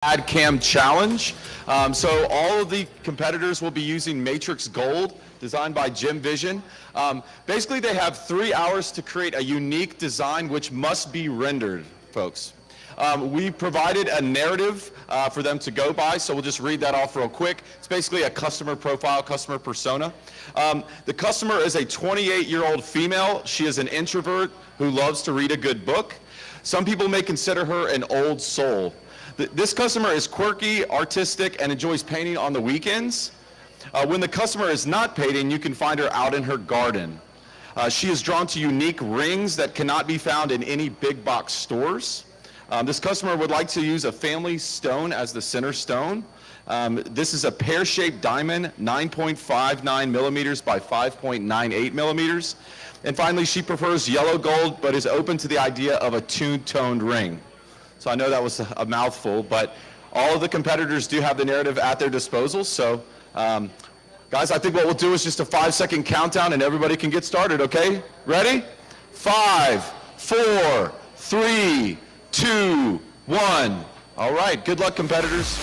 CAD CAM challenge. So all of the competitors will be using Matrix Gold, designed by Jim Vision. Basically, they have 3 hours to create a unique design which must be rendered, folks. We provided a narrative for them to go by, so we'll just read that off real quick. It's basically a customer profile, customer persona. The customer is a 28-year-old female. She is an introvert who loves to read a good book. Some people may consider her an old soul. This customer is quirky, artistic, and enjoys painting on the weekends. When the customer is not painting, you can find her out in her garden. She is drawn to unique rings that cannot be found in any big box stores. This customer would like to use a family stone as the center stone. This is a pear-shaped diamond, 9.59 millimeters by 5.98 millimeters. And finally, she prefers yellow gold, but is open to the idea of a two-toned ring. So I know that was a mouthful, but all of the competitors do have the narrative at their disposal. So guys, I think what we'll do is just a 5-second countdown and everybody can get started, okay? Ready? 5, 4, 3, 2, 1. All right, good luck, competitors.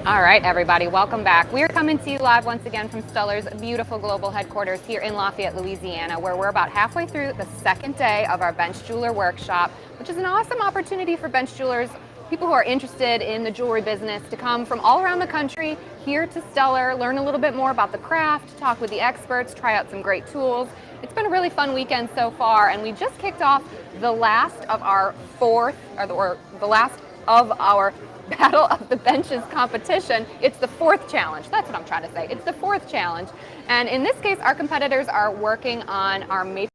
All right, everybody, welcome back. We are coming to you live once again from Stuller's beautiful global headquarters here in Lafayette, Louisiana, where we're about halfway through the second day of our bench jeweler workshop, which is an awesome opportunity for bench jewelers, people who are interested in the jewelry business, to come from all around the country here to Stuller, learn a little bit more about the craft, talk with the experts, try out some great tools. It's been a really fun weekend so far, and we just kicked off the last of our Battle of the Benches competition. It's the fourth challenge. That's what I'm trying to say. It's the fourth challenge. And in this case, our competitors are working on our matrix.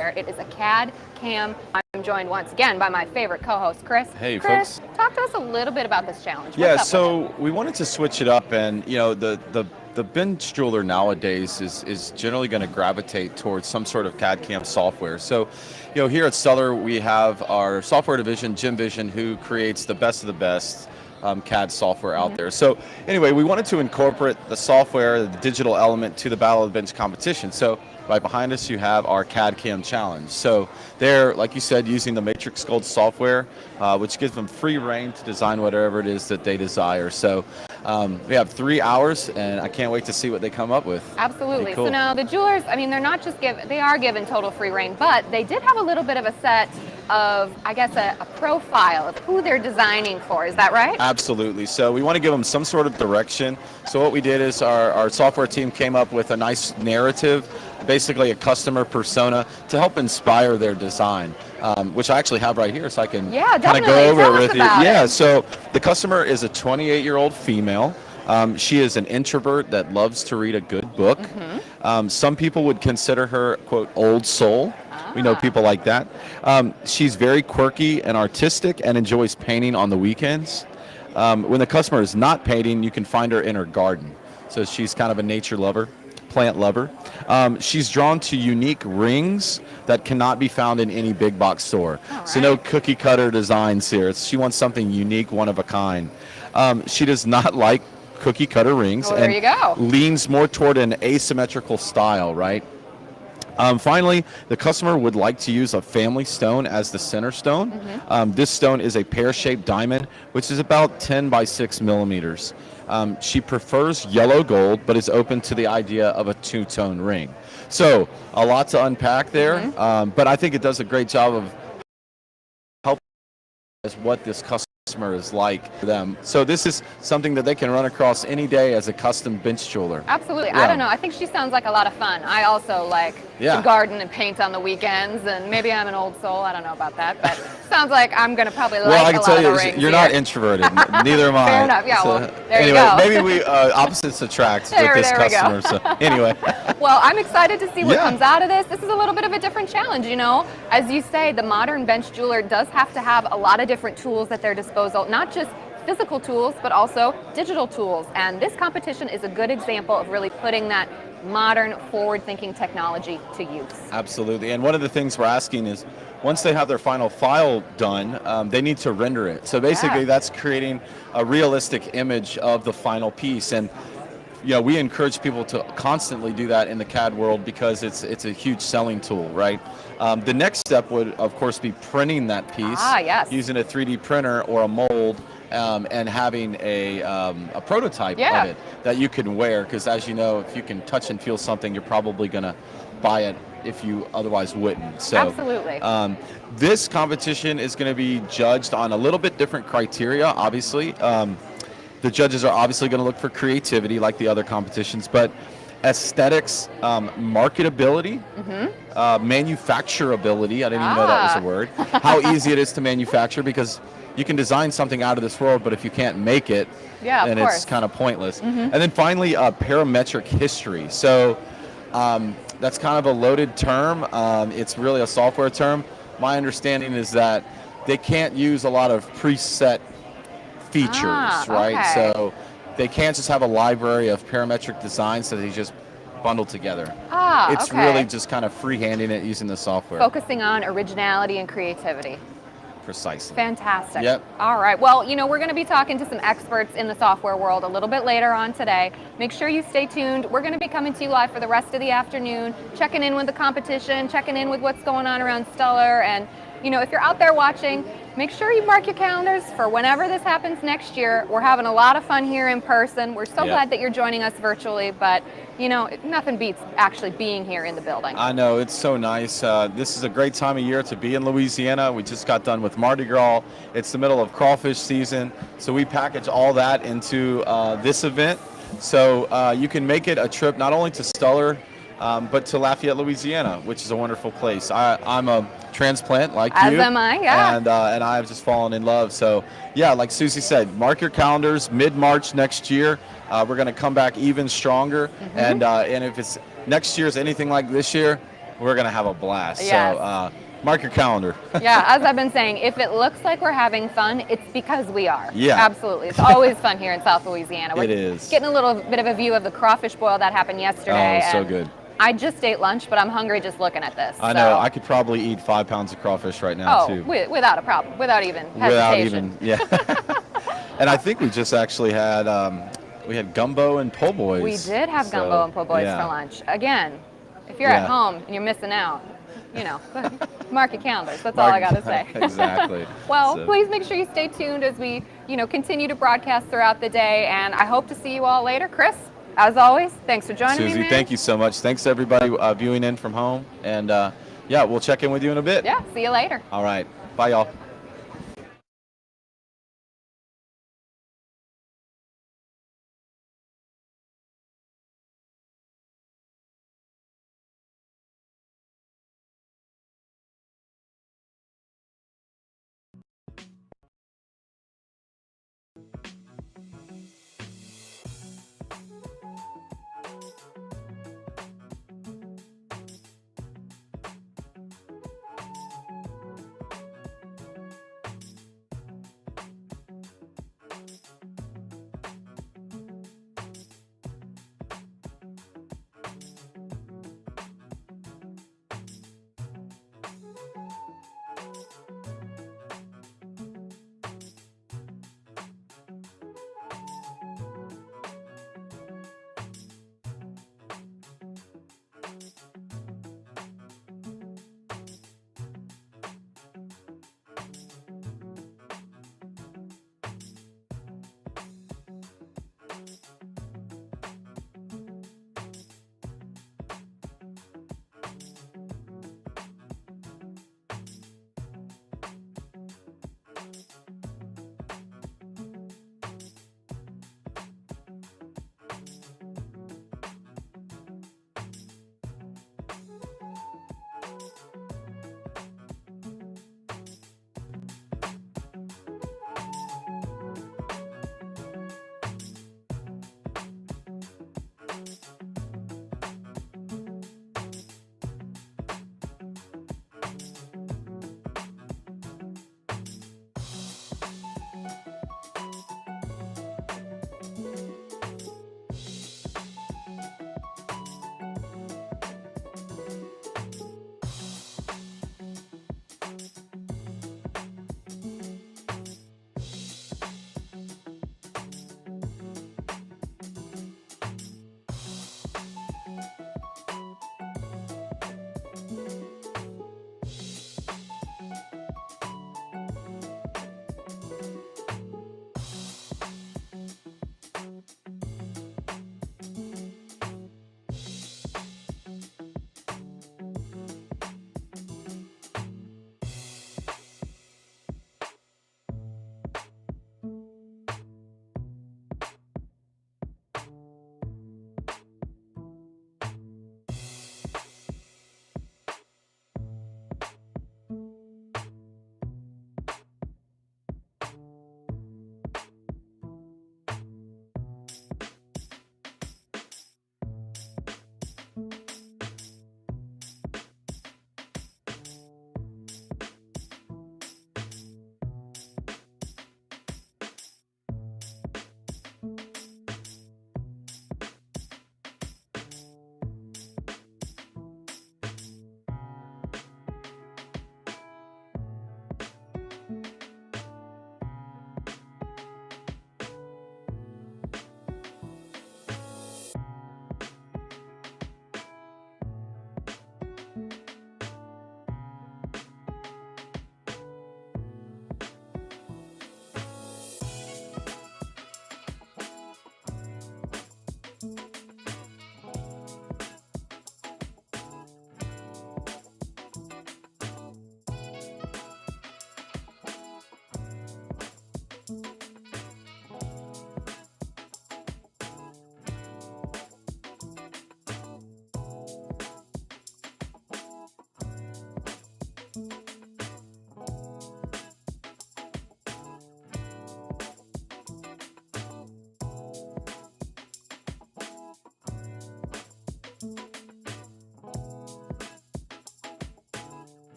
It is a CAD CAM. I'm joined once again by my favorite co-host, Chris. Hey, Chris, folks. talk to us a little bit about this challenge. Yeah, What's up so with it? we wanted to switch it up, and the bench jeweler nowadays is generally going to gravitate towards some sort of CAD CAM software. So, here at Stuller, we have our software division, Jim Vision, who creates the best of the best CAD software out there. So anyway, we wanted to incorporate the software, the digital element, to the Battle of the Bench competition. So right behind us, you have our CAD CAM challenge. So they're, like you said, using the Matrix Gold software, which gives them free reign to design whatever it is that they desire. So we have 3 hours, and I can't wait to see what they come up with. Absolutely. Pretty cool. So now the jewelers, I mean, they're not just they are given total free reign, but they did have a little bit of a set of, I guess, a profile of who they're designing for. Is that right? Absolutely. So we want to give them some sort of direction. So what we did is our software team came up with a nice narrative, basically a customer persona, to help inspire their design, which I actually have right here, so I can kind of go over it with you. Yeah, so the customer is a 28-year-old female. She is an introvert that loves to read a good book. Some people would consider her, quote, old soul. We know people like that. She's very quirky and artistic and enjoys painting on the weekends. When the customer is not painting, you can find her in her garden. So she's kind of a nature lover, plant lover. She's drawn to unique rings that cannot be found in any big box store. Right. So no cookie cutter designs here. She wants something unique, one of a kind. She does not like cookie cutter rings, well, there you go. leans more toward an asymmetrical style, right? Finally, the customer would like to use a family stone as the center stone. This stone is a pear-shaped diamond, which is about 10 by 6 millimeters. She prefers yellow gold, but is open to the idea of a two-tone ring. So a lot to unpack there, but I think it does a great job of helping us what this customer is like for them. So this is something that they can run across any day as a custom bench jeweler. Absolutely. Yeah. I don't know. I think she sounds like a lot of fun. I also like to garden and paint on the weekends, and maybe I'm an old soul. I don't know about that, but sounds like I'm going to probably like I can a lot tell of you, the rings you're here. not introverted. Neither am I. Fair enough. Yeah, well, there anyway, you go. maybe we opposites attract with this there we go. customer. So anyway. Well, I'm excited to see what Yeah. comes out of this. This is a little bit of a different challenge, you know. As you say, the modern bench jeweler does have to have a lot of different tools at their disposal, not just physical tools, but also digital tools. And this competition is a good example of really putting that modern, forward-thinking technology to use. Absolutely. And one of the things we're asking is, once they have their final file done, they need to render it. So basically, that's creating a realistic image of the final piece. And we encourage people to constantly do that in the CAD world because it's a huge selling tool, right? The next step would, of course, be printing that piece using a 3D printer or a mold, and having a prototype of it that you can wear. Because as you know, if you can touch and feel something, you're probably going to buy it if you otherwise wouldn't. So, absolutely. This competition is going to be judged on a little bit different criteria, obviously. The judges are obviously going to look for creativity like the other competitions, but aesthetics, marketability, manufacturability, I didn't even know that was a word, how easy it is to manufacture, because you can design something out of this world, but if you can't make it, then it's kind of pointless. And then finally, parametric history. So that's kind of a loaded term. It's really a software term. My understanding is that they can't use a lot of preset features, right? So they can't just have a library of parametric designs that they just bundle together. It's really just kind of freehanding it using the software. Focusing on originality and creativity. Precisely. Fantastic. Yep. All right. Well, we're going to be talking to some experts in the software world a little bit later on today. Make sure you stay tuned. We're going to be coming to you live for the rest of the afternoon, checking in with the competition, checking in with what's going on around Stuller. And, if you're out there watching, make sure you mark your calendars for whenever this happens next year. We're having a lot of fun here in person. We're so Yeah. glad that you're joining us virtually, but you know, nothing beats actually being here in the building. I know, it's so nice. This is a great time of year to be in Louisiana. We just got done with Mardi Gras. It's the middle of crawfish season, so we package all that into this event. So you can make it a trip not only to Stuller, but to Lafayette, Louisiana, which is a wonderful place. I'm a transplant like As you. am I, yeah. And I've just fallen in love. So yeah, like Susie said, mark your calendars. Mid-March next year, we're going to come back even stronger. And if it's next year's anything like this year, we're going to have a blast. Yes. So mark your calendar. Yeah, as I've been saying, if it looks like we're having fun, it's because we are. Yeah. Absolutely. It's always fun here in South Louisiana. We're It is. getting a little bit of a view of the crawfish boil that happened yesterday. Oh, so and good. I just ate lunch, but I'm hungry just looking at this. I so. know. I could probably eat 5 pounds of crawfish right now, Oh, too. without a problem, without even hesitation. Yeah. And I think we just actually had we had gumbo and po' boys. We did have gumbo and po' boys yeah. for lunch. Again, if you're at home and you're missing out, you know, mark your calendars. That's all I got to say. Exactly. Well, So- please make sure you stay tuned as we, you know, continue to broadcast throughout the day. And I hope to see you all later. Chris, as always, thanks for joining me, Susie, man. thank you so much. Thanks to everybody viewing in from home. And yeah, we'll check in with you in a bit. Yeah, see you later. All right. Bye, y'all.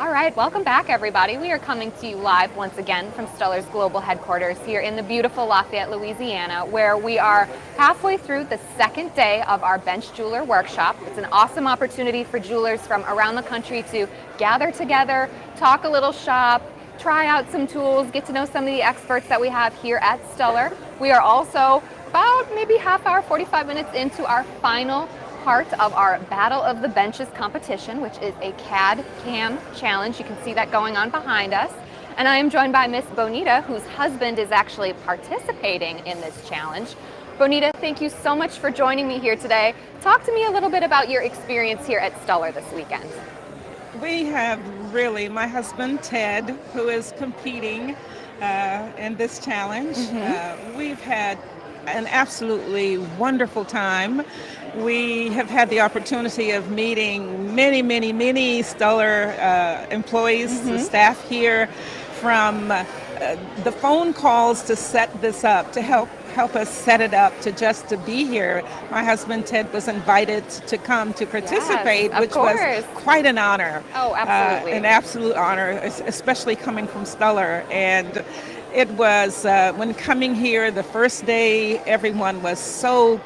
All right, welcome back, everybody. We are coming to you live once again from Stuller's global headquarters here in the beautiful Lafayette, Louisiana, where we are halfway through the second day of our Bench Jeweler Workshop. It's an awesome opportunity for jewelers from around the country to gather together, talk a little shop, try out some tools, get to know some of the experts that we have here at Stuller. We are also about maybe half hour, 45 minutes into our final part of our Battle of the Benches competition, which is a CAD CAM challenge. You can see that going on behind us. And I am joined by Miss Bonita, whose husband is actually participating in this challenge. Bonita, thank you so much for joining me here today. Talk to me a little bit about your experience here at Stuller this weekend. We have really, my husband Ted, who is competing in this challenge. We've had an absolutely wonderful time. We have had the opportunity of meeting many Stuller employees, the staff here, from the phone calls to set this up, to help us set it up, to be here. My husband Ted was invited to come to participate, Yes, which was quite an honor. Oh, absolutely. An absolute honor, especially coming from Stuller. And it was, when coming here the first day, everyone was so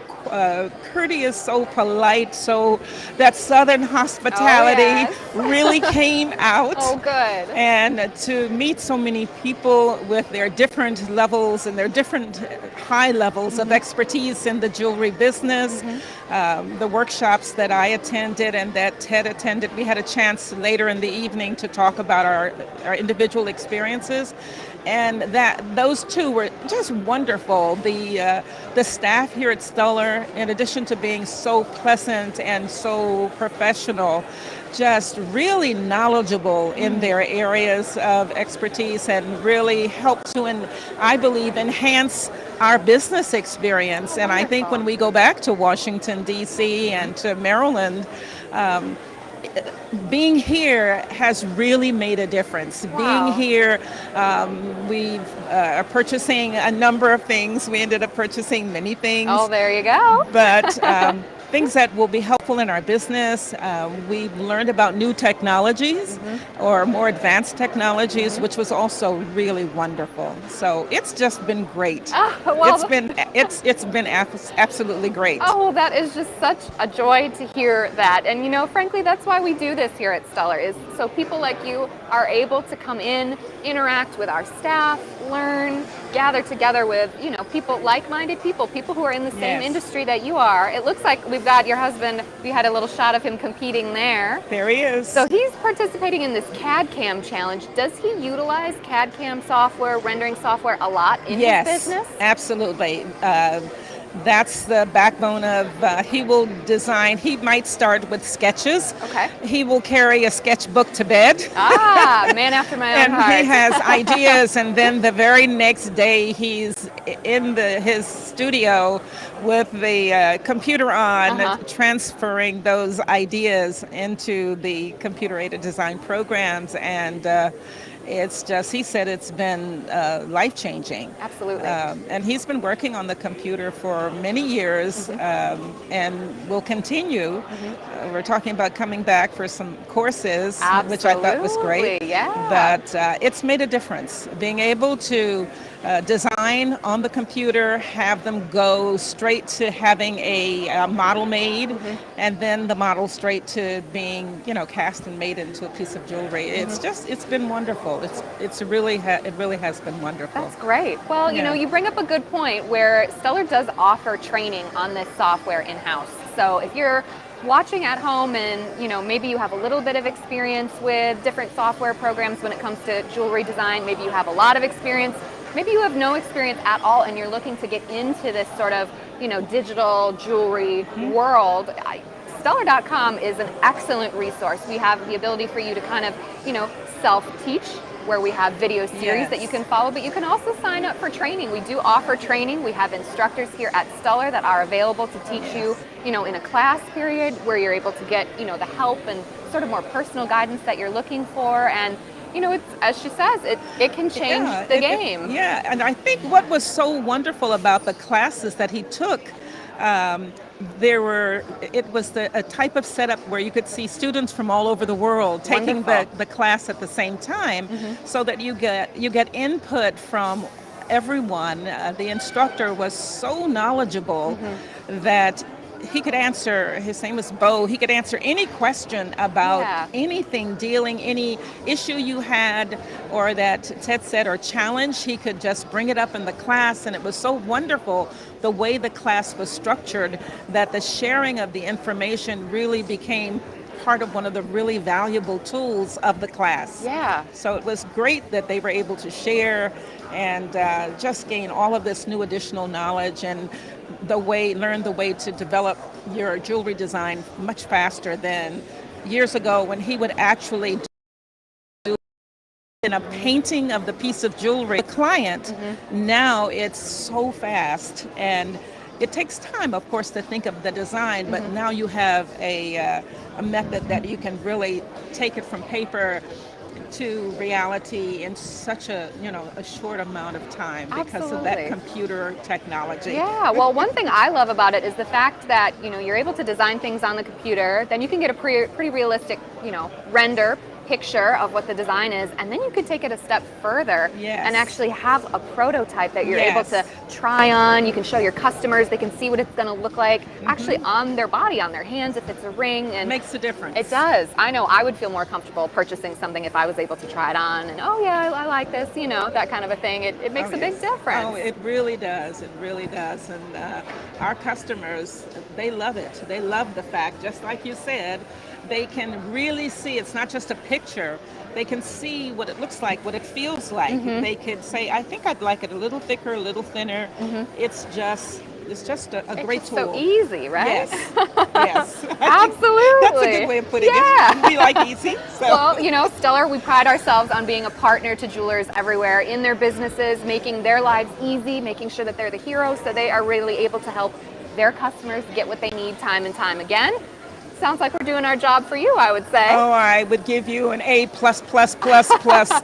courteous, so polite, so that Southern hospitality really came out. Oh, good. And to meet so many people with their different levels and their different high levels of expertise in the jewelry business, the workshops that I attended and that Ted attended, we had a chance later in the evening to talk about our individual experiences. And those two were just wonderful. The staff here at Stuller, in addition to being so pleasant and so professional, just really knowledgeable in their areas of expertise and really help to, I believe, enhance our business experience. And I think when we go back to Washington, D.C. and to Maryland, being here has really made a difference. Wow. Being here, we are purchasing a number of things. We ended up purchasing many things. Oh, there you go. But things that will be helpful in our business. We've learned about new technologies or more advanced technologies, which was also really wonderful. So it's just been great. Well, It's been absolutely great. Oh, well, that is just such a joy to hear that. And, you know, frankly, that's why we do this here at Stuller, is so people like you are able to come in, interact with our staff, learn, gather together with, you know, people, like-minded people who are in the same industry that you are. It looks like we've got your husband, we had a little shot of him competing there. There he is. So he's participating in this CAD CAM challenge. Does he utilize CAD CAM software, rendering software a lot in his business? Yes, absolutely. That's the backbone of, he will design, he might start with sketches. Okay. He will carry a sketchbook to bed. Man after my own And heart. he has ideas, and then the very next day he's in his studio with the computer on, transferring those ideas into the computer-aided design programs. And it's just, he said it's been life-changing. Absolutely. And he's been working on the computer for many years and will continue. We're talking about coming back for some courses, which I thought was great. Yeah. But it's made a difference. Being able to design on the computer, have them go straight to having a model made, and then the model straight to being, you know, cast and made into a piece of jewelry. It's just, it's been wonderful. It really has been wonderful. That's great. Well, you know, you bring up a good point where Stuller does offer training on this software in-house. So if you're watching at home and, you know, maybe you have a little bit of experience with different software programs when it comes to jewelry design, maybe you have a lot of experience, maybe you have no experience at all and you're looking to get into this sort of, you know, digital jewelry world, Stuller.com is an excellent resource. We have the ability for you to kind of, you know, self-teach, where we have video series that you can follow, but you can also sign up for training. We do offer training. We have instructors here at Stuller that are available to teach you, you know, in a class period where you're able to get, you know, the help and sort of more personal guidance that you're looking for. And, you know, it's, as she says, it can change the game. And I think what was so wonderful about the classes that he took, it was a type of setup where you could see students from all over the world taking Wonderful. the class at the same time, so that you get input from everyone. The instructor was so knowledgeable that he could answer, his name was Bo, he could answer any question about Yeah. anything, dealing any issue you had, or that Ted said, or challenge. He could just bring it up in the class, and it was so wonderful the way the class was structured, that the sharing of the information really became part of one of the really valuable tools of the class. Yeah. So it was great that they were able to share and just gain all of this new additional knowledge, and learn the way to develop your jewelry design much faster than years ago, when he would actually do in a painting of the piece of jewelry. The client, now it's so fast, and it takes time, of course, to think of the design, but now you have a method that you can really take it from paper to reality in such a short amount of time, because of that Absolutely. computer technology. Yeah, well, one thing I love about it is the fact that, you're able to design things on the computer, then you can get a pretty realistic, render picture of what the design is, and then you could take it a step further Yes. and actually have a prototype that you're able Yes. to try on. You can show your customers, they can see what it's going to look like actually on their body, on their hands, if it's a ring. It And makes a difference. it does. I know I would feel more comfortable purchasing something if I was able to try it on and, oh yeah, I like this, that kind of a thing. It makes a big Yes. difference. Oh, it really does. It really does. And our customers, they love it. They love the fact, just like you said, they can really see, it's not just a picture. They can see what it looks like, what it feels like. They could say, I think I'd like it a little thicker, a little thinner. It's just a It's great just tool. so easy, right? Yes. Yes. Absolutely. That's a good way of putting Yeah. it. We like easy. So. Well, Stuller, we pride ourselves on being a partner to jewelers everywhere in their businesses, making their lives easy, making sure that they're the heroes, so they are really able to help their customers get what they need time and time again. Sounds like we're doing our job for you, I would say. Oh, I would give you an A++++,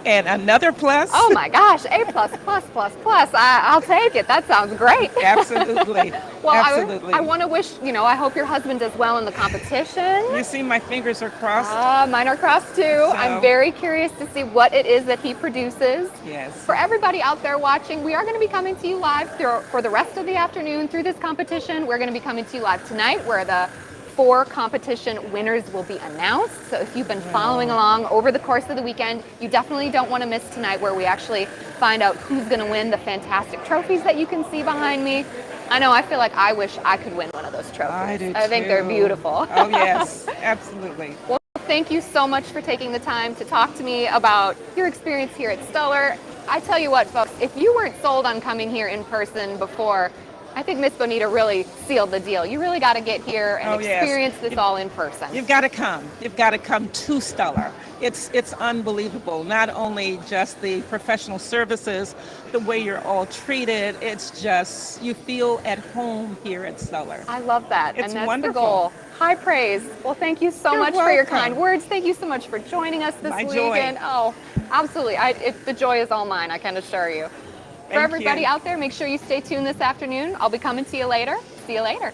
and another plus. Oh my gosh, A plus plus plus plus. I'll take it. That sounds great. Absolutely. Well, Absolutely. I want to wish, I hope your husband does well in the competition. You see my fingers are crossed? Mine are crossed too. I'm very curious to see what it is that he produces. Yes. For everybody out there watching, we are going to be coming to you live for the rest of the afternoon through this competition. We're going to be coming to you live tonight, where the 4 competition winners will be announced. So if you've been following along over the course of the weekend, you definitely don't want to miss tonight, where we actually find out who's going to win the fantastic trophies that you can see behind me. I know, I feel like I wish I could win one of those trophies. I do I think they're too. beautiful. Oh, yes. Absolutely. Well, thank you so much for taking the time to talk to me about your experience here at Stuller. I tell you what, folks, if you weren't sold on coming here in person before, I think Miss Bonita really sealed the deal. You really got to get here and experience this all in person. You've got to come. You've got to come to Stuller. It's unbelievable. Not only just the professional services, the way you're all treated. It's just, you feel at home here at Stuller. I love that. It's and that's wonderful. the goal. High praise. Well, thank you so You're much for your welcome. kind words. Thank you so much for joining us this My week. joy. And oh, absolutely. The joy is all mine, I can assure you. For Thank everybody you. out there, make sure you stay tuned this afternoon. I'll be coming to you later. See you later.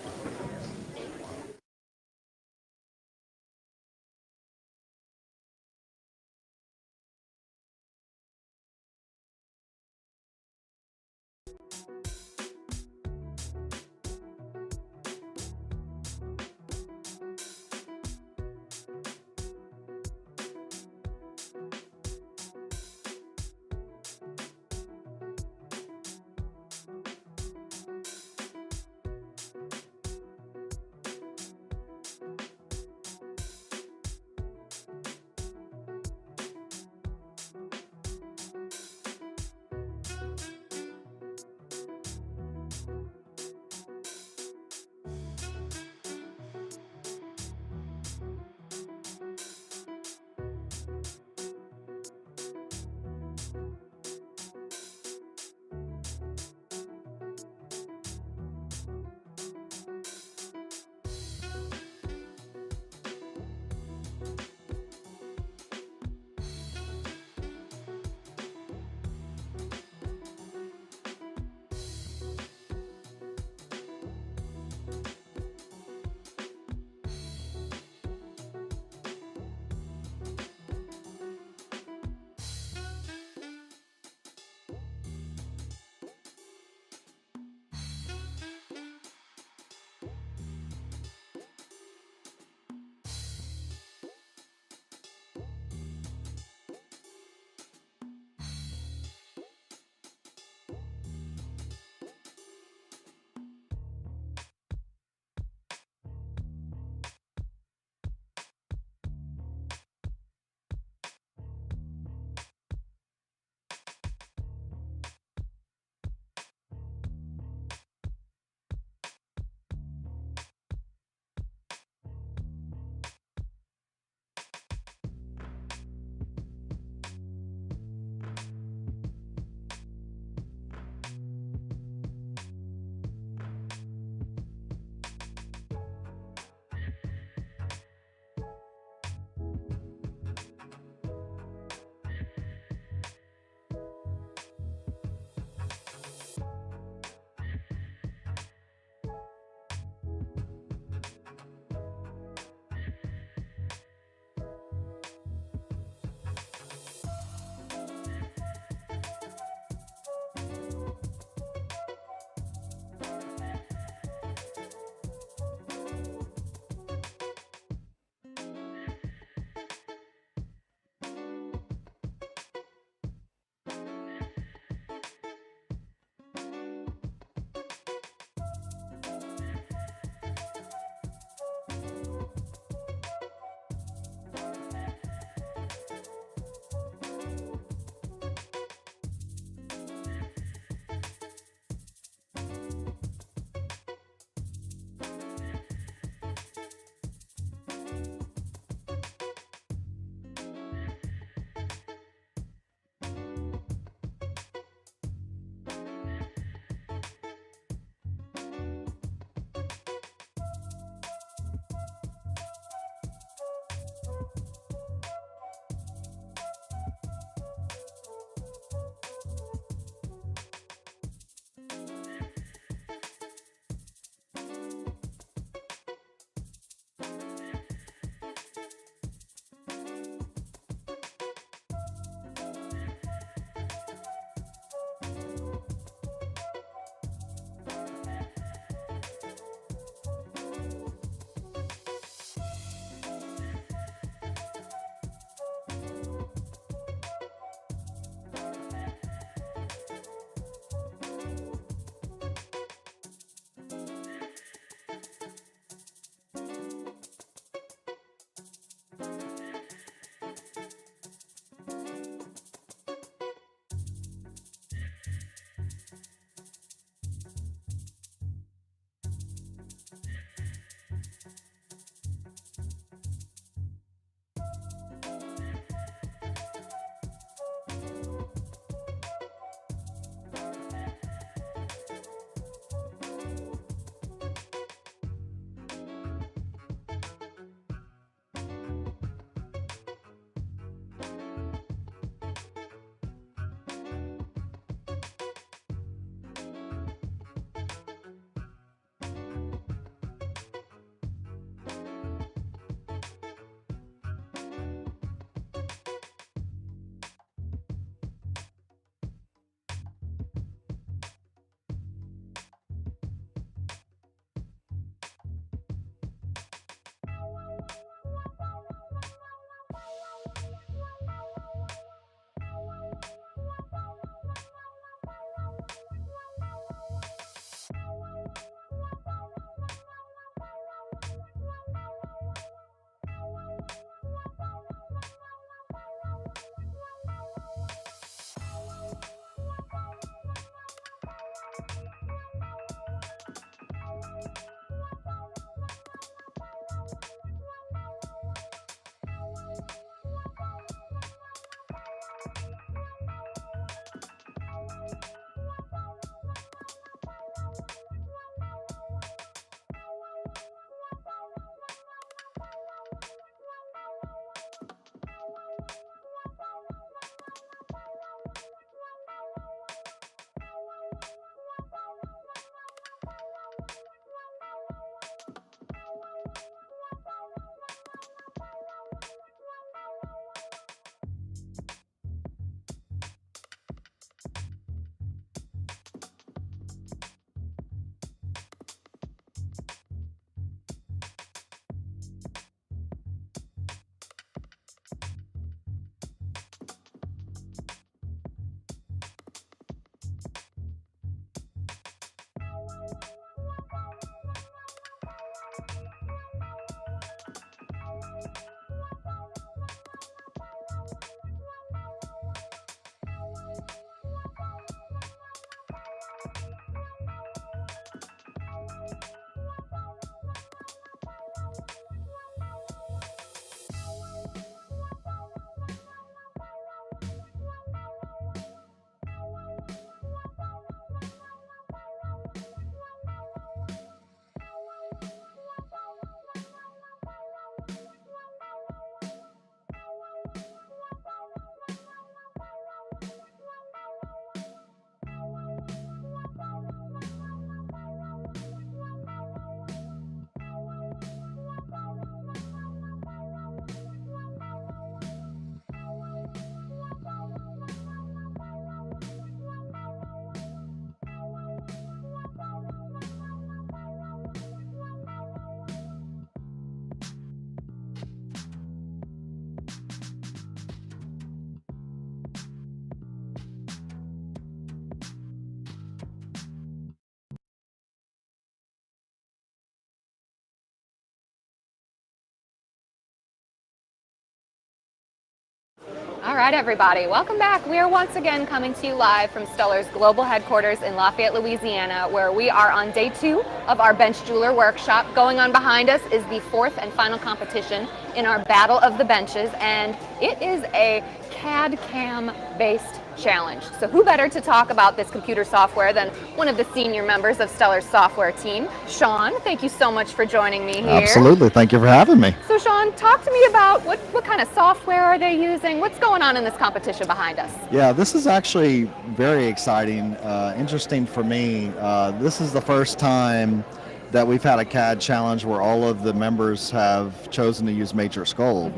right, everybody, welcome back. We are once again coming to you live from Stuller's global headquarters in Lafayette, Louisiana, where we are on day 2 of our bench jeweler workshop. Going on behind us is the 4th and final competition in our Battle of the Benches, and it is a CAD CAM based challenge. So who better to talk about this computer software than one of the senior members of Stuller's software team, Sean. Thank you so much for joining me here. Absolutely, thank you for having me. So Sean, talk to me about what kind of software are they using? What's going on in this competition behind us? Yeah, this is actually very exciting, interesting for me. This is the first time that we've had a CAD challenge where all of the members have chosen to use Matrix Gold.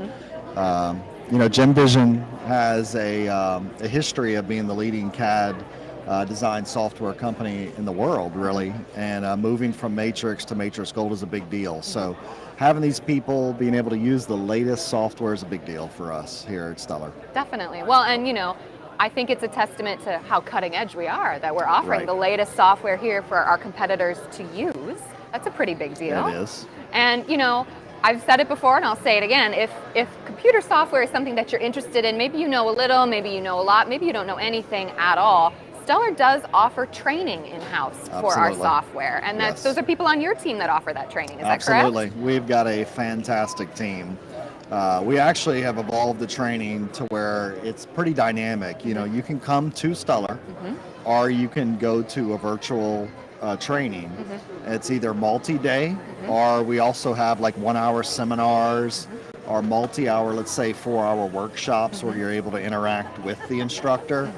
You know, Gem Vision has a history of being the leading CAD design software company in the world, really, and moving from Matrix to Matrix Gold is a big deal. So having these people being able to use the latest software is a big deal for us here at Stuller. Definitely. Well, and you know, I think it's a testament to how cutting edge we are that we're offering Right. the latest software here for our competitors to use. That's a pretty big deal. It is. And you know, I've said it before and I'll say it again, if computer software is something that you're interested in, maybe you know a little, maybe you know a lot, maybe you don't know anything at all, Stuller does offer training in-house for our Absolutely. software. And Yes. those are people on your team that offer that training, is that Absolutely. correct? We've got a fantastic team. We actually have evolved the training to where it's pretty dynamic. You know, you can come to Stuller or you can go to a virtual training. It's either multi-day or we also have like 1-hour seminars or multi-hour, let's say 4-hour workshops where you're able to interact with the instructor.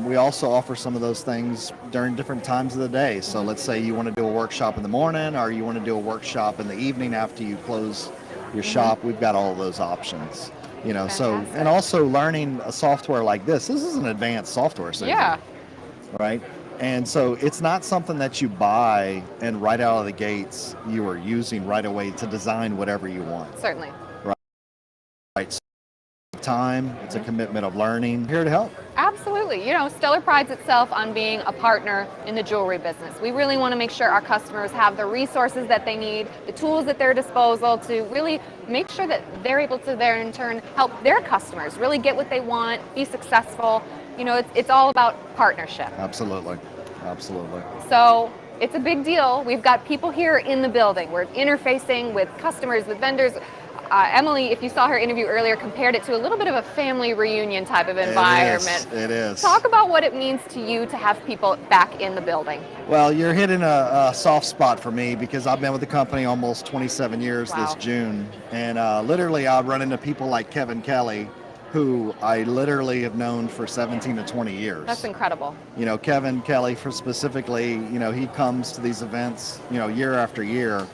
We also offer some of those things during different times of the day. So let's say you want to do a workshop in the morning or you want to do a workshop in the evening after you close your shop. We've got all of those options. You know, Fantastic. so, and also learning a software like this is an advanced software, Susan, Yeah. right? And so it's not something that you buy and right out of the gates you are using right away to design whatever you want. Certainly. Right. So time, it's a commitment of learning. Here to help. Absolutely. You know, Stuller prides itself on being a partner in the jewelry business. We really want to make sure our customers have the resources that they need, the tools at their disposal to really make sure that they're able to, there in turn, help their customers really get what they want, be successful. You know, it's all about partnership. Absolutely. Absolutely. So it's a big deal. We've got people here in the building. We're interfacing with customers, with vendors. Emily, if you saw her interview earlier, compared it to a little bit of a family reunion type of environment. It is. Talk about what it means to you to have people back in the building. Well, you're hitting a soft spot for me because I've been with the company almost 27 years Wow. this June. And literally I run into people like Kevin Kelly, who I literally have known for 17 to 20 years. That's incredible. You know, Kevin Kelly for specifically, you know, he comes to these events, you know, year after year,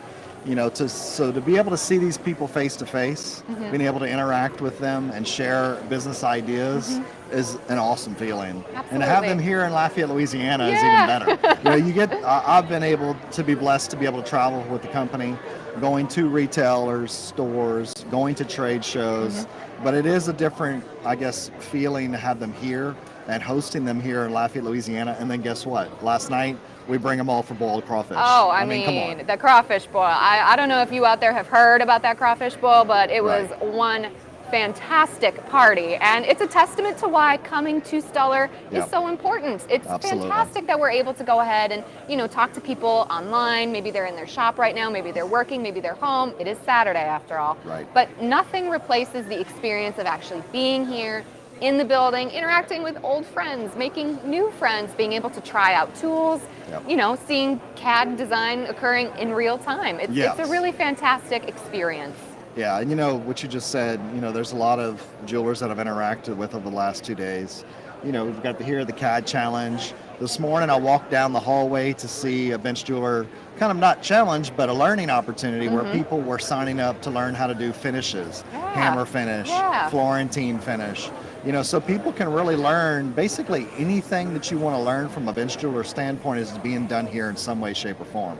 you know, to be able to see these people face to face, being able to interact with them and share business ideas is an awesome feeling. And to have them Absolutely. here in Lafayette, Louisiana Yeah. is even better. You know, you get, I've been able to be blessed to be able to travel with the company, going to retailers, stores, going to trade shows, but it is a different, I guess, feeling to have them here and hosting them here in Lafayette, Louisiana. And then guess what? Last night, we bring them all for boiled crawfish. Oh, I mean, come on. the crawfish boil. I don't know if you out there have heard about that crawfish boil, but it was Right. one fantastic party. And it's a testament to why coming to Stuller is Yep. so important. It's Absolutely. fantastic that we're able to go ahead and, you know, talk to people online. Maybe they're in their shop right now, maybe they're working, maybe they're home. It is Saturday after all. Right. But nothing replaces the experience of actually being here in the building, interacting with old friends, making new friends, being able to try out tools, Yep. you know, seeing CAD design occurring in real time. It's Yes. a really fantastic experience. Yeah, and you know what you just said, you know, there's a lot of jewelers that I've interacted with over the last 2 days. You know, we've got to hear the CAD challenge. This morning I walked down the hallway to see a bench jeweler, kind of not challenge, but a learning opportunity where people were signing up to learn how to do finishes, Yeah. hammer finish, Yeah. Florentine finish. You know, so people can really learn basically anything that you want to learn from a bench jeweler standpoint is being done here in some way, shape, or form.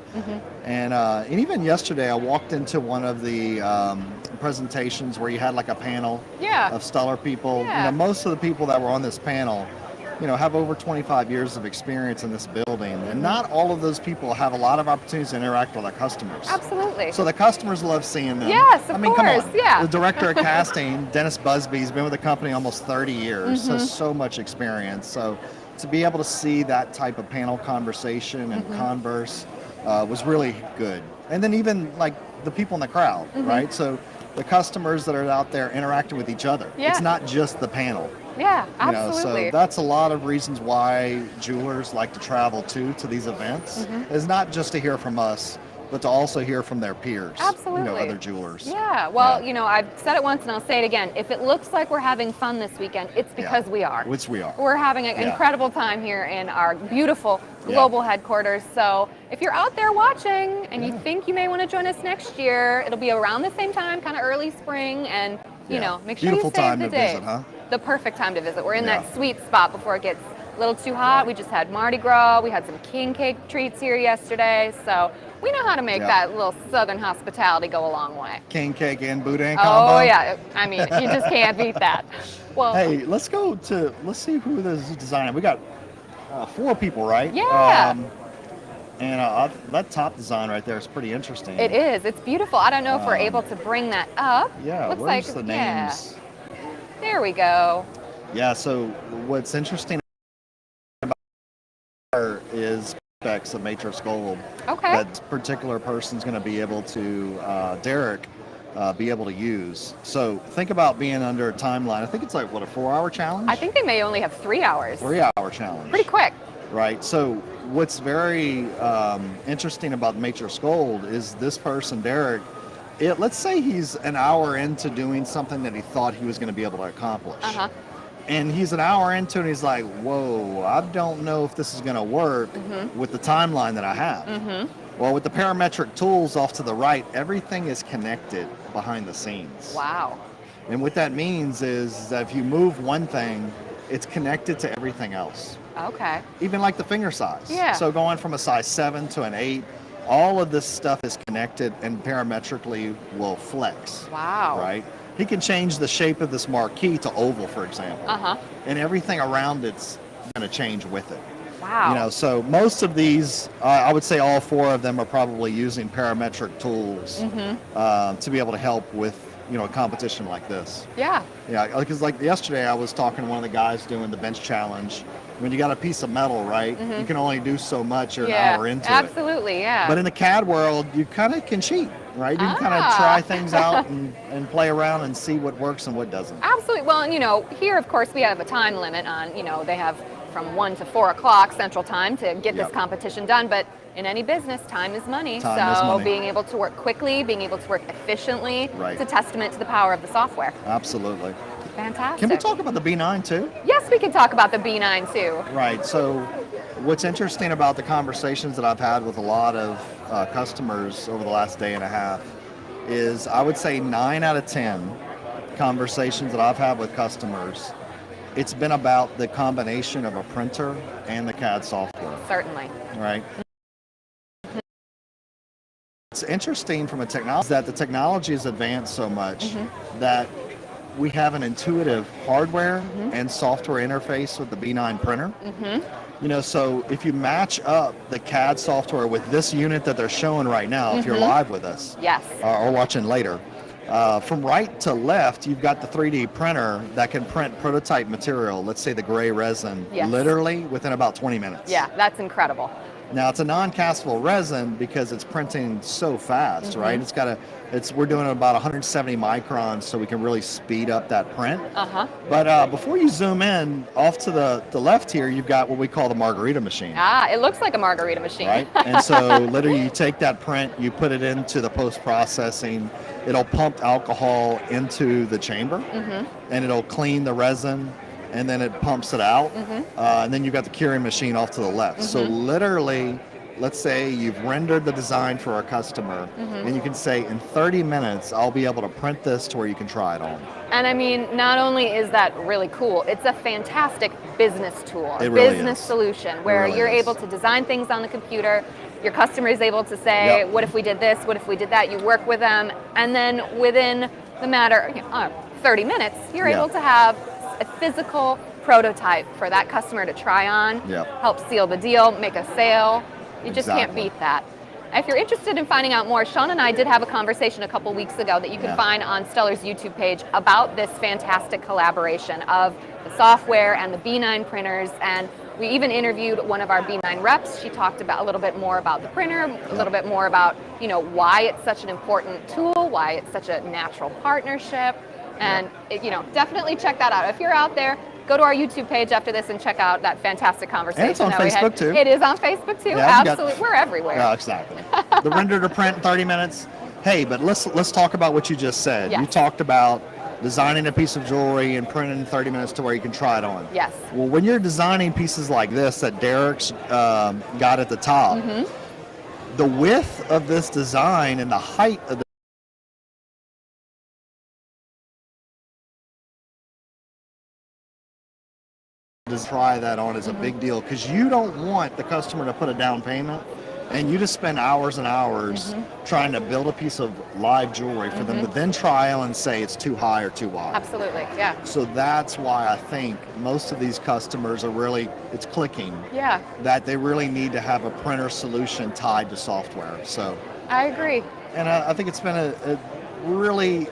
And even yesterday, I walked into one of the presentations where you had like a panel Yeah. of Stuller people. Yeah. You know, most of the people that were on this panel have over 25 years of experience in this building, and not all of those people have a lot of opportunities to interact with our customers. Absolutely. So the customers love seeing them. Yes, of I mean, come course, on. yeah. The director of casting, Dennis Busby's been with the company almost 30 years, Mm-hmm. so much experience. So to be able to see that type of panel conversation and Mm-hmm. converse was really good. And then even like the people in the crowd, Mm-hmm. right? So the customers that are out there interacting with each other. Yeah. It's not just the panel. Yeah, You know, absolutely. so that's a lot of reasons why jewelers like to travel to these events. Is not just to hear from us, but to also hear from their peers. Absolutely. Other jewelers. Yeah, well, Yeah. I've said it once and I'll say it again. If it looks like we're having fun this weekend, it's because we are. Which we are. We're having an Yeah. incredible time here in our beautiful Yeah. global headquarters. So if you're out there watching and you think you may want to join us next year, it'll be around the same time, kind of early spring, and make sure Beautiful you save time the to date. visit, huh? The perfect time to visit. We're in Yeah. that sweet spot before it gets a little too hot. We just had Mardi Gras. We had some king cake treats here yesterday. So we know how to make Yeah. that little southern hospitality go a long way. King cake and boudin combo. Oh yeah, I mean, you just can't beat that. Well, Hey, let's see who this is designing. We got 4 people, right? Yeah. And that top design right there is pretty interesting. it is. It's beautiful. I don't know if we're able to bring that up. Yeah, Looks where's like the yeah. names? There we go. Yeah, so what's interesting about her is specs of Matrix Gold. Okay. That particular person's going to be able to, Derek, be able to use. So think about being under a timeline. I think it's like, what, a 4-hour challenge? I think they may only have 3 hours. 3-hour challenge. Pretty quick. Right. So what's very interesting about Matrix Gold is this person, Derek, let's say he's an hour into doing something that he thought he was going to be able to accomplish. Uh-huh. And he's an hour into it and he's like, whoa, I don't know if this is going to work with the timeline that I have. Well, with the parametric tools off to the right, everything is connected behind the scenes. Wow. And what that means is that if you move one thing, it's connected to everything else. Okay. Even like the finger size. Yeah. So going from a size 7 to an 8, all of this stuff is connected and parametrically will flex. Wow. Right? He can change the shape of this marquee to oval, for example. Uh-huh. And everything around it's going to change with it. Wow. So most of these, I would say all 4 of them are probably using parametric tools to be able to help with, a competition like this. Yeah. Yeah, because like yesterday I was talking to one of the guys doing the bench challenge. When you got a piece of metal, right, you can only do so much. You're an hour into it. Absolutely, yeah. But in the CAD world, you kind of can cheat, right? You can kind of try things out and play around and see what works and what doesn't. Absolutely. Well, here, of course, we have a time limit on, they have from 1 to 4 o'clock Central Time to get this Yep. competition done. But in any business, time is money. Time is money. Being able to work quickly, being able to work efficiently, Right. it's a testament to the power of the software. Absolutely. Fantastic. Can we talk about the B9 too? Yes, we can talk about the B9 too. Right. So what's interesting about the conversations that I've had with a lot of customers over the last day and a half is I would say 9 out of 10 conversations that I've had with customers, it's been about the combination of a printer and the CAD software, Certainly. right? It's interesting from a technology that the technology has advanced so much that we have an intuitive hardware and software interface with the B9 printer. So if you match up the CAD software with this unit that they're showing right now, if you're live with us, Yes. or watching later, from right to left, you've got the 3D printer that can print prototype material, let's say the gray resin, Yes. literally within about 20 minutes. Yeah, that's incredible. Now it's a non-castable resin because it's printing so fast, right? We're doing about 170 microns, so we can really speed up that print. Uh-huh. But before you zoom in, off to the left here, you've got what we call the margarita machine, Ah, it looks like a margarita machine. right? And so literally you take that print, you put it into the post-processing, it'll pump alcohol into the chamber, and it'll clean the resin, and then it pumps it out, and then you've got the curing machine off to the left. So literally, let's say you've rendered the design for a customer, and you can say, in 30 minutes, I'll be able to print this to where you can try it on. And I mean, not only is that really cool, it's a fantastic business tool, It really business is. solution, where really you're is. able to design things on the computer. Your customer is able to say, Yep. what if we did this? What if we did that? You work with them, and then within the matter 30 minutes, you're Yeah. able to have a physical prototype for that customer to try on, Yep. help seal the deal, make a sale. You just can't Exactly. beat that. If you're interested in finding out more, Sean and I did have a conversation a couple weeks ago that you can Yeah. find on Stuller's YouTube page about this fantastic collaboration of the software and the B9 printers. And we even interviewed one of our B9 reps. She talked about a little bit more about the printer, a little bit more about, you know, why it's such an important tool, why it's such a natural partnership. And you know, definitely check that out. If you're out there, go to our YouTube page after this and check out that fantastic conversation. And it's on that we had. Facebook, too. It is on Facebook too. Yeah, I've got- Absolutely, we're everywhere. Yeah, exactly. The render to print in 30 minutes. Hey, but let's talk about what you just said. Yes. You talked about designing a piece of jewelry and printing in 30 minutes to where you can try it on. Yes. Well, when you're designing pieces like this that Derek's got at the top, Mm-hmm. the width of this design and the height of the to try that on is a big deal, because you don't want the customer to put a down payment and you just spend hours and hours trying to build a piece of live jewelry for them to then trial and say it's too high or too wide. Absolutely, yeah. So that's why I think most of these customers are really, it's clicking, Yeah, that they really need to have a printer solution tied to software. So, I agree. and I think it's been a really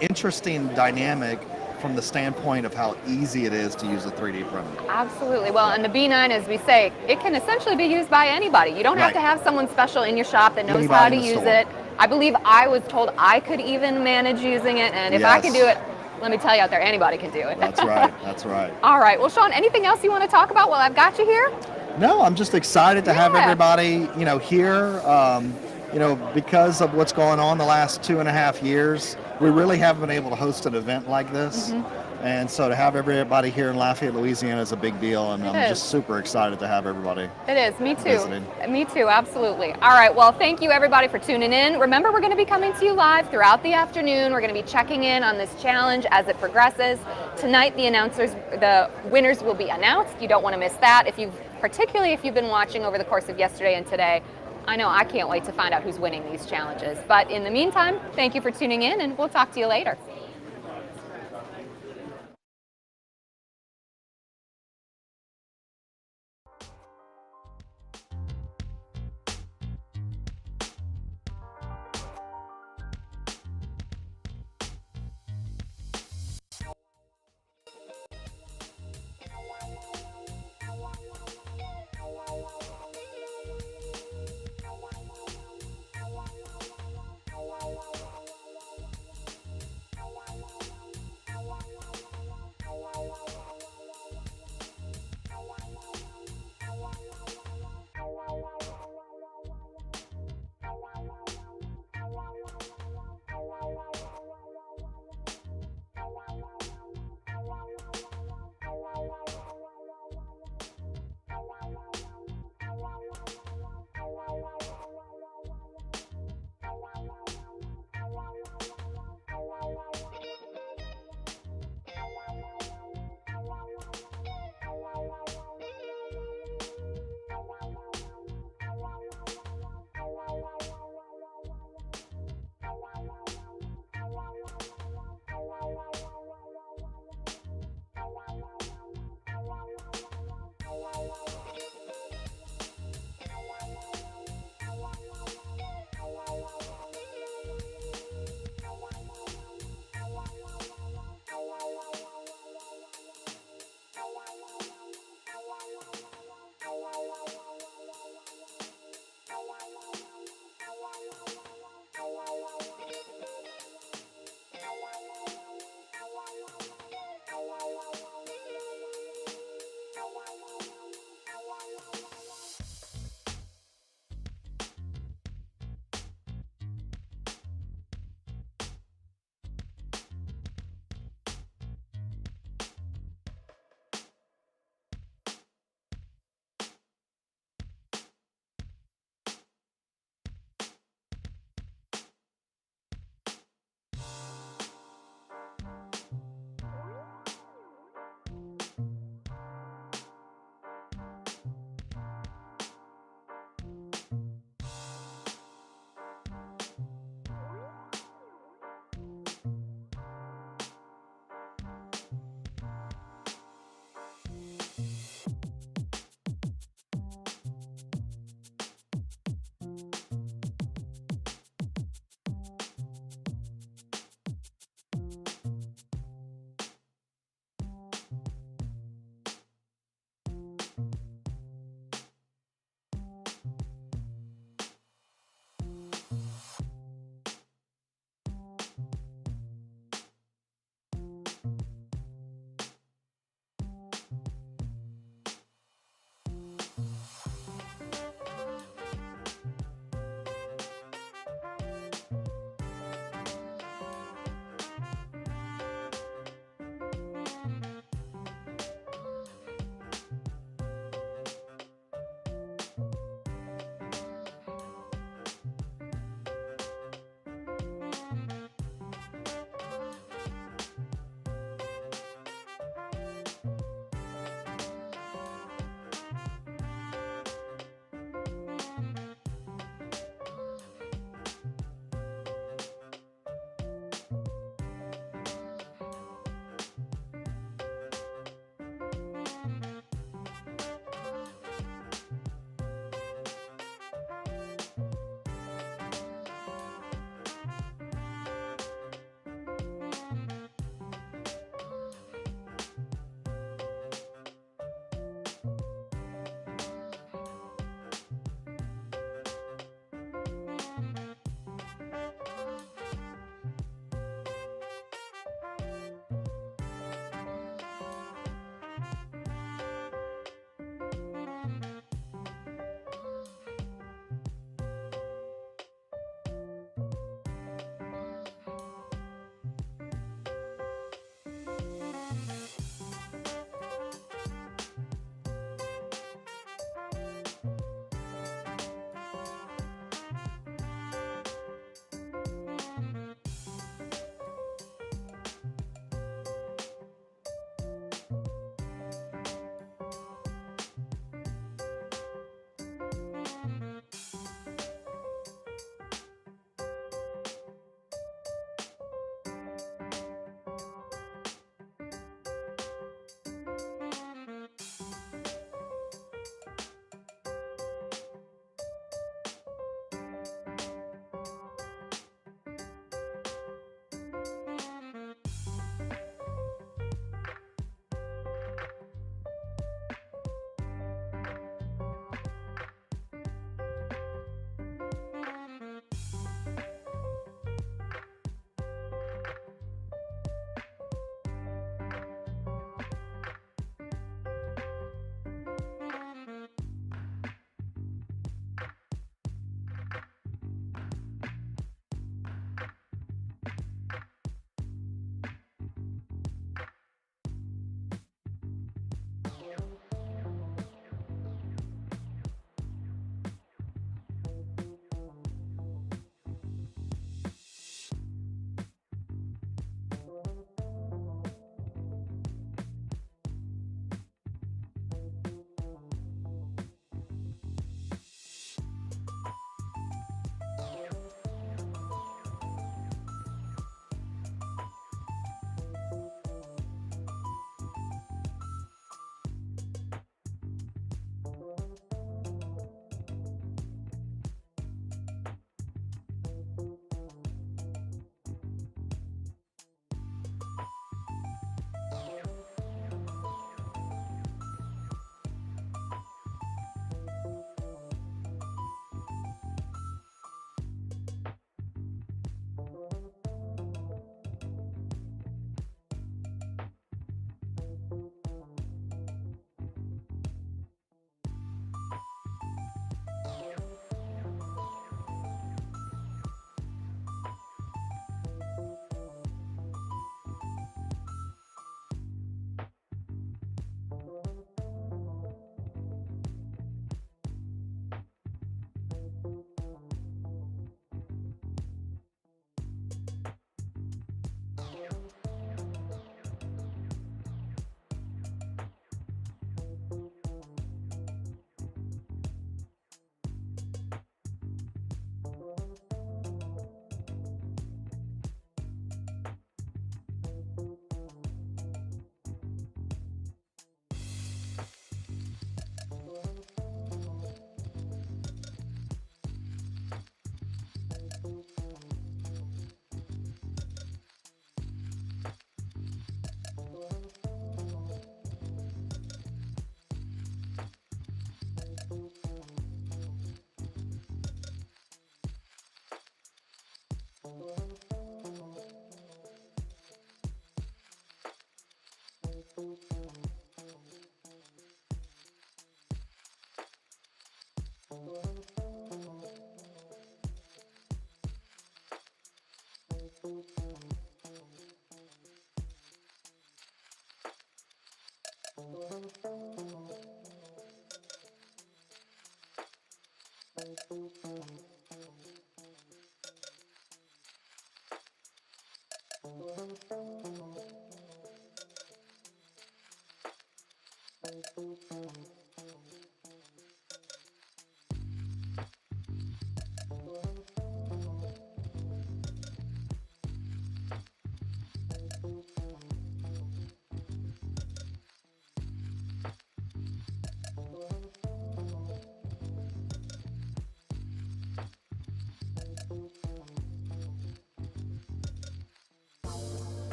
interesting dynamic from the standpoint of how easy it is to use a 3D printer. Absolutely. Well, and the B9, as we say, it can essentially be used by anybody. You don't have Right. to have someone special in your shop that knows Anybody how to in the use store. it. I believe I was told I could even manage using it, and if I can Yes. do it, let me tell you out there, anybody can do it. That's right, that's right. All right. Well, Sean, anything else you want to talk about while I've got you here? No, I'm just excited to have Yeah. everybody, here. Because of what's going on the last 2.5 years, we really haven't been able to host an event like this. And so to have everybody here in Lafayette, Louisiana is a big deal, and I'm is. just super excited to have everybody. It is. Me too. Visiting. Me too. Absolutely. All right. Well, thank you everybody for tuning in. Remember, we're going to be coming to you live throughout the afternoon. We're going to be checking in on this challenge as it progresses. Tonight, the winners will be announced. You don't want to miss that. Particularly if you've been watching over the course of yesterday and today, I know I can't wait to find out who's winning these challenges. But in the meantime, thank you for tuning in, and we'll talk to you later.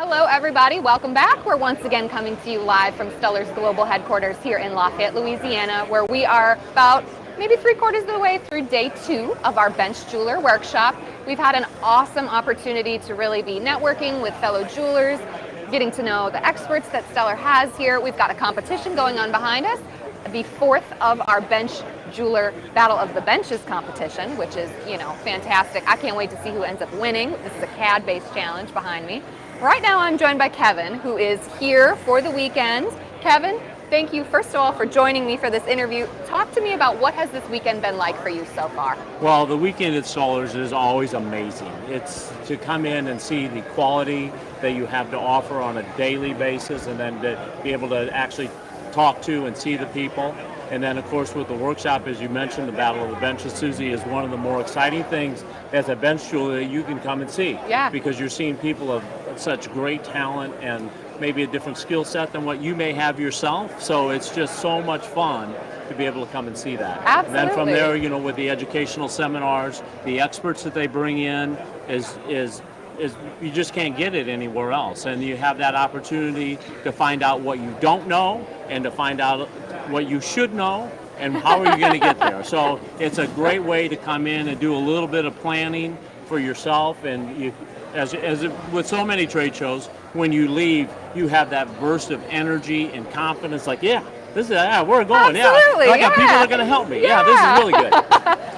Hello, everybody. Welcome back. We're once again coming to you live from Stuller's global headquarters here in Lafayette, Louisiana, where we are about maybe 3/4 of the way through day 2 of our bench jeweler workshop. We've had an awesome opportunity to really be networking with fellow jewelers, getting to know the experts that Stuller has here. We've got a competition going on behind us, the 4th of our bench jeweler Battle of the Benches competition, which is, fantastic. I can't wait to see who ends up winning. This is a CAD-based challenge behind me. Right now I'm joined by Kevin, who is here for the weekend. Kevin, thank you first of all for joining me for this interview. Talk to me about what has this weekend been like for you so far? Well, the weekend at Stuller's is always amazing. It's to come in and see the quality that you have to offer on a daily basis, and then to be able to actually talk to and see the people. And then, of course, with the workshop, as you mentioned, the Battle of the Benches, Susie, is one of the more exciting things as a bench jeweler that you can come and see. Yeah. Because you're seeing people of such great talent and maybe a different skill set than what you may have yourself. So it's just so much fun to be able to come and see that. Absolutely. And then from there, with the educational seminars, the experts that they bring in is you just can't get it anywhere else. And you have that opportunity to find out what you don't know and to find out what you should know and how are you going to get there. So it's a great way to come in and do a little bit of planning for yourself. And you, as with so many trade shows, when you leave, you have that burst of energy and confidence, like, we're going. Absolutely, I got people that are going to help me. Yeah, this is really good.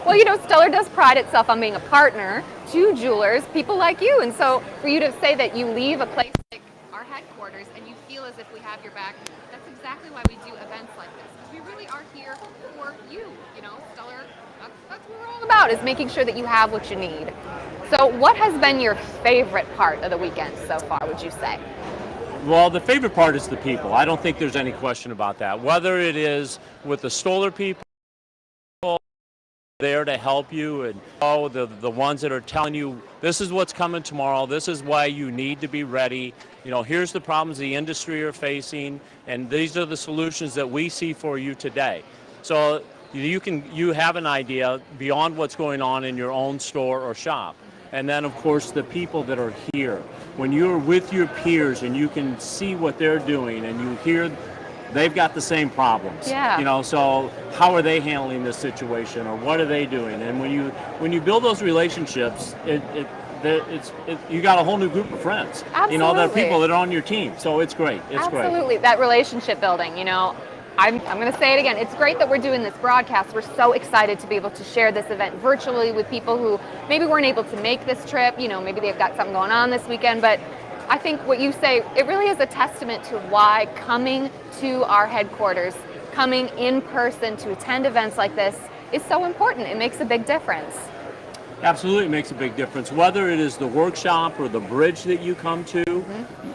Well, Stuller does pride itself on being a partner to jewelers, people like you. And so for you to say that you leave a place like our headquarters and you feel as if we have your back, that's exactly why we do events like this. Because we really are here for you. Stuller, that's what we're all about, is making sure that you have what you need. So what has been your favorite part of the weekend so far, would you say? Well, the favorite part is the people. I don't think there's any question about that. Whether it is with the Stuller people there to help you, and the ones that are telling you this is what's coming tomorrow, this is why you need to be ready. Here's the problems the industry are facing, and these are the solutions that we see for you today. So you have an idea beyond what's going on in your own store or shop. And then, of course, the people that are here. When you're with your peers and you can see what they're doing and you hear they've got the same problems. Yeah. You know, so how are they handling this situation, or what are they doing? And when you build those relationships, you got a whole new group of friends. You know, that are Absolutely. people that are on your team. So it's great. It's great. Absolutely, that relationship building, you know. I'm going to say it again. It's great that we're doing this broadcast. We're so excited to be able to share this event virtually with people who maybe weren't able to make this trip. You know, maybe they've got something going on this weekend. But I think what you say, it really is a testament to why coming to our headquarters, coming in person to attend events like this is so important. It makes a big difference. Absolutely makes a big difference. Whether it is the workshop or the bridge that you come to,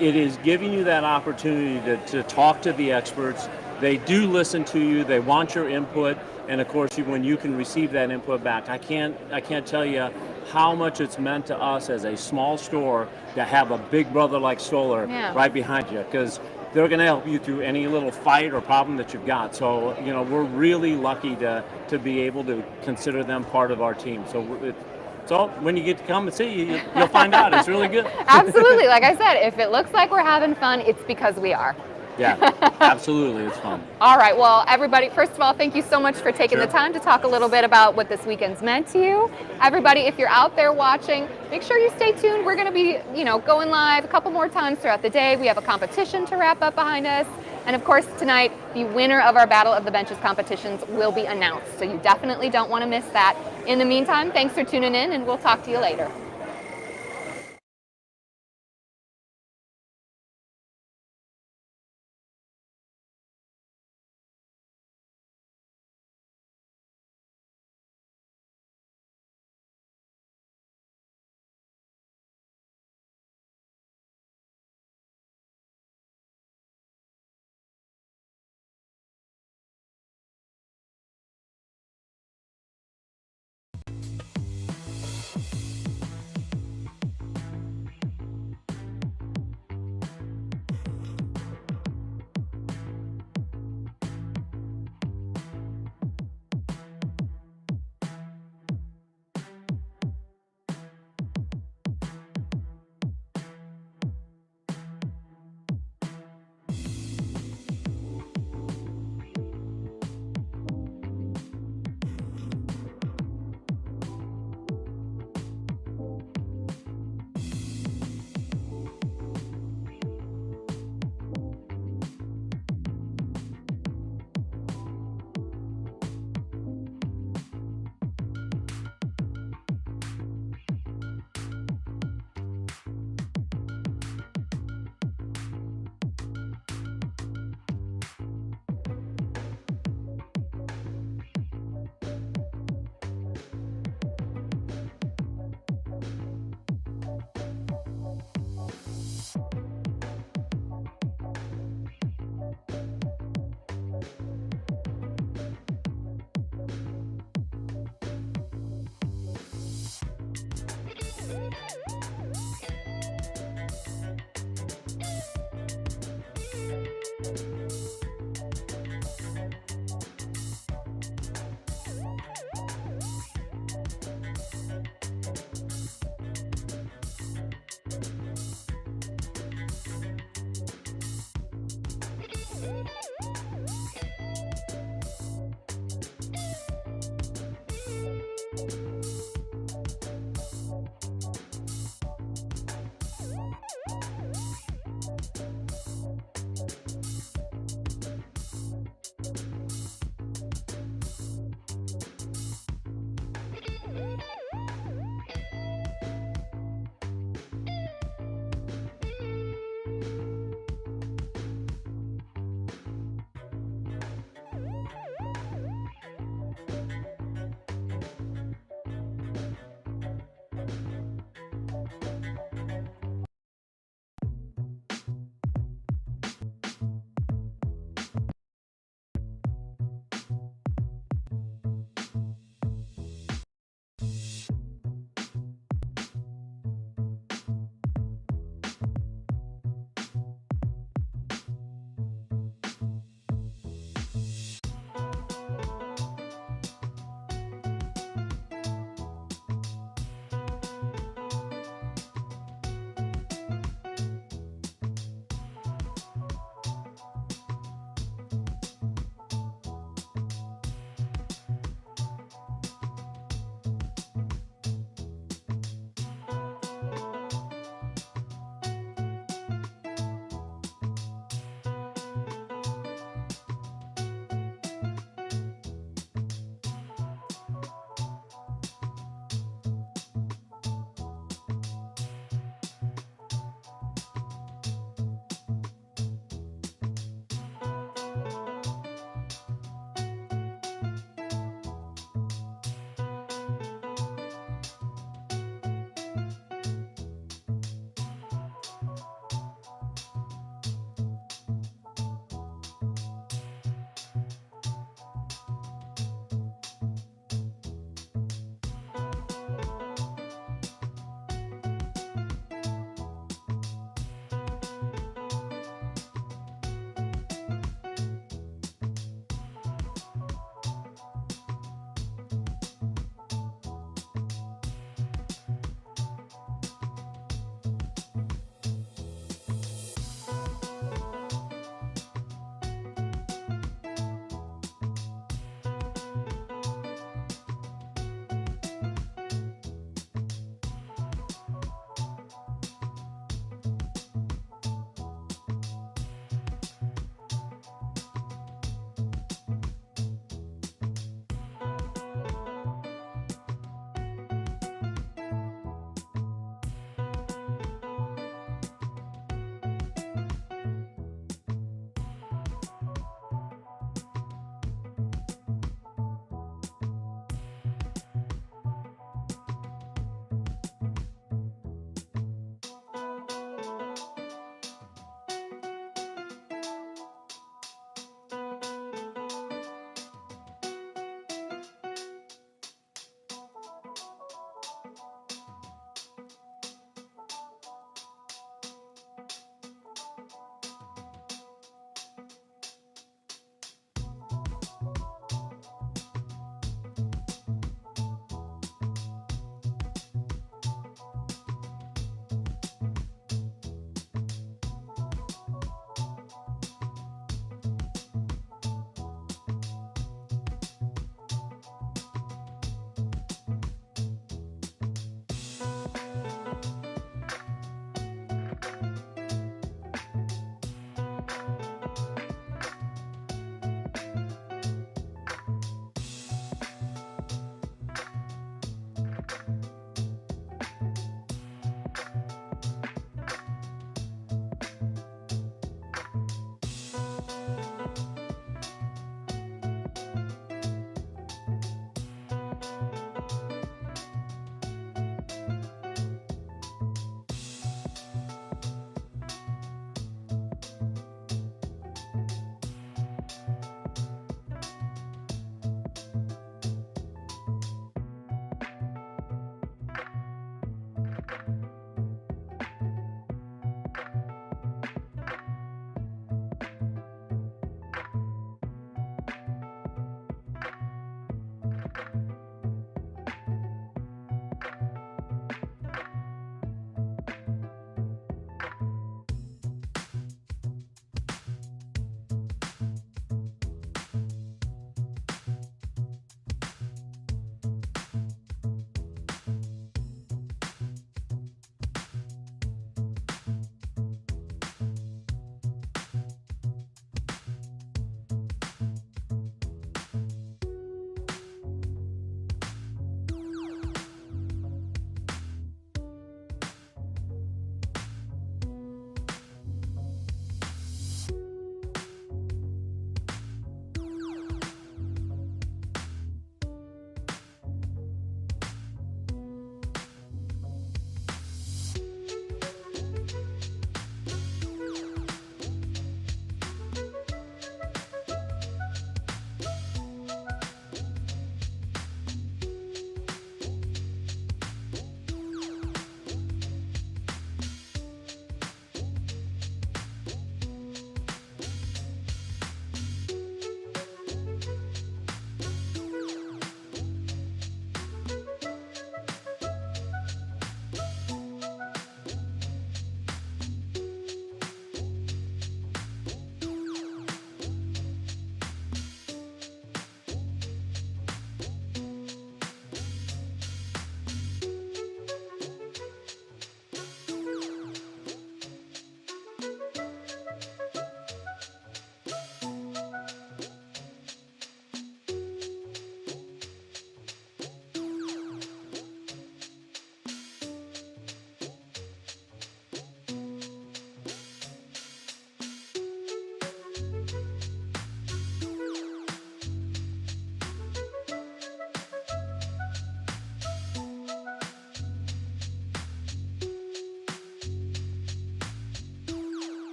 it is giving you that opportunity to talk to the experts. They do listen to you. They want your input, and of course, when you can receive that input back, I can't tell you how much it's meant to us as a small store to have a big brother like Stuller right behind you, because they're going to help you through any little fight or problem that you've got. So, you know, we're really lucky to be able to consider them part of our team. So when you get to come and see, you'll find out. It's really good. Absolutely. Like I said, if it looks like we're having fun, it's because we are. Yeah, absolutely. It's fun. All right. Well, everybody, first of all, thank you so much for taking the time to talk a little bit about what this weekend's meant to you. Everybody, if you're out there watching, make sure you stay tuned. We're going to be, going live a couple more times throughout the day. We have a competition to wrap up behind us. And of course, tonight, the winner of our Battle of the Benches competitions will be announced. So you definitely don't want to miss that. In the meantime, thanks for tuning in, and we'll talk to you later.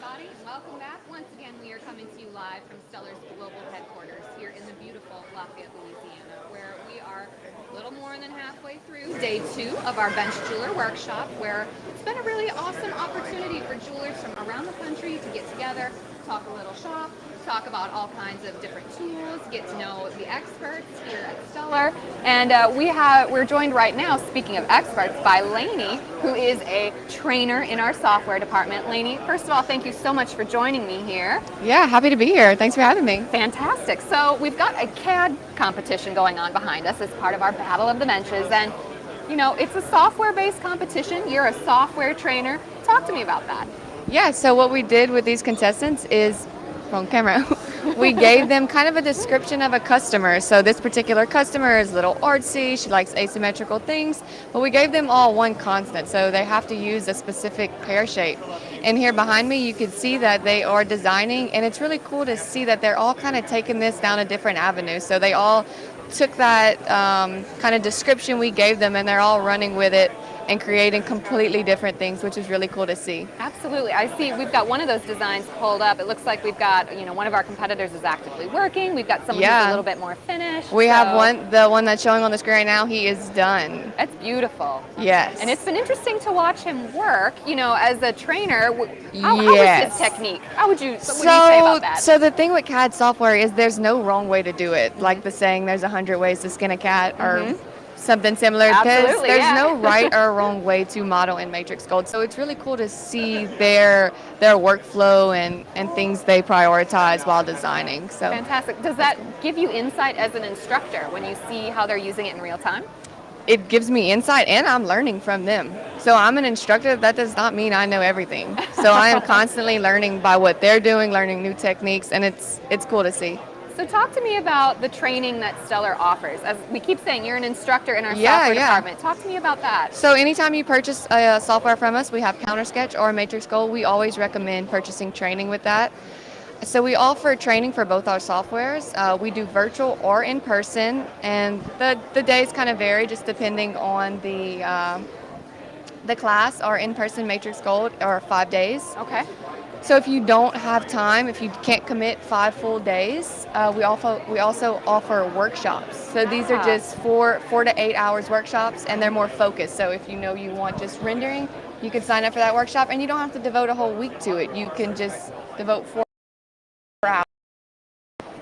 everybody, and welcome back. Once again, we are coming to you live from Stuller's global headquarters here in the beautiful Lafayette, Louisiana, where we are a little more than halfway through day 2 of our bench jeweler workshop, where it's been a really awesome opportunity for jewelers from around the country to get together, talk a little shop, talk about all kinds of different tools, get to know the experts here at Stuller. And we're joined right now, speaking of experts, by Lainey, who is a trainer in our software department. Lainey, first of all, thank you so much for joining me here. Yeah, happy to be here. Thanks for having me. Fantastic. So we've got a CAD competition going on behind us as part of our Battle of the Benches. And, you know, it's a software-based competition. You're a software trainer. Talk to me about that. Yeah, so what we did with these contestants is, wrong camera, we gave them kind of a description of a customer. So this particular customer is a little artsy, she likes asymmetrical things, but we gave them all one constant, so they have to use a specific pear shape. And here behind me you can see that they are designing, and it's really cool to see that they're all kind of taking this down a different avenue. So they all took that kind of description we gave them, and they're all running with it and creating completely different things, which is really cool to see. Absolutely. I see we've got one of those designs pulled up. It looks like we've got, you know, one of our competitors is actively working. We've got someone who's a little bit more finished. We have the one that's showing on the screen right now, he is done. That's beautiful. Yes. And it's been interesting to watch him work, you know, as a trainer. How is his technique? What would you say about that? So the thing with CAD software is there's no wrong way to do it. Like the saying, there's 100 ways to skin a cat, or something similar, because there's no right or wrong way to model in Matrix Gold. So it's really cool to see their workflow and things they prioritize while designing. So fantastic. Does that give you insight as an instructor when you see how they're using it in real time? It gives me insight, and I'm learning from them. So I'm an instructor. That does not mean I know everything. So I am constantly learning by what they're doing, learning new techniques, and it's cool to see. So talk to me about the training that Stuller offers. As we keep saying, you're an instructor in our software department. Talk to me about that. So anytime you purchase software from us, we have CounterSketch or Matrix Gold. We always recommend purchasing training with that. So we offer training for both our softwares. We do virtual or in person, and the days kind of vary just depending on the class. Our in-person Matrix Gold are 5 days. Okay. So if you don't have time, if you can't commit 5 full days, we also offer workshops. So these are just 4 to 8 hours workshops, and they're more focused. So if you know you want just rendering, you can sign up for that workshop, and you don't have to devote a whole week to it. You can just devote 4 hours.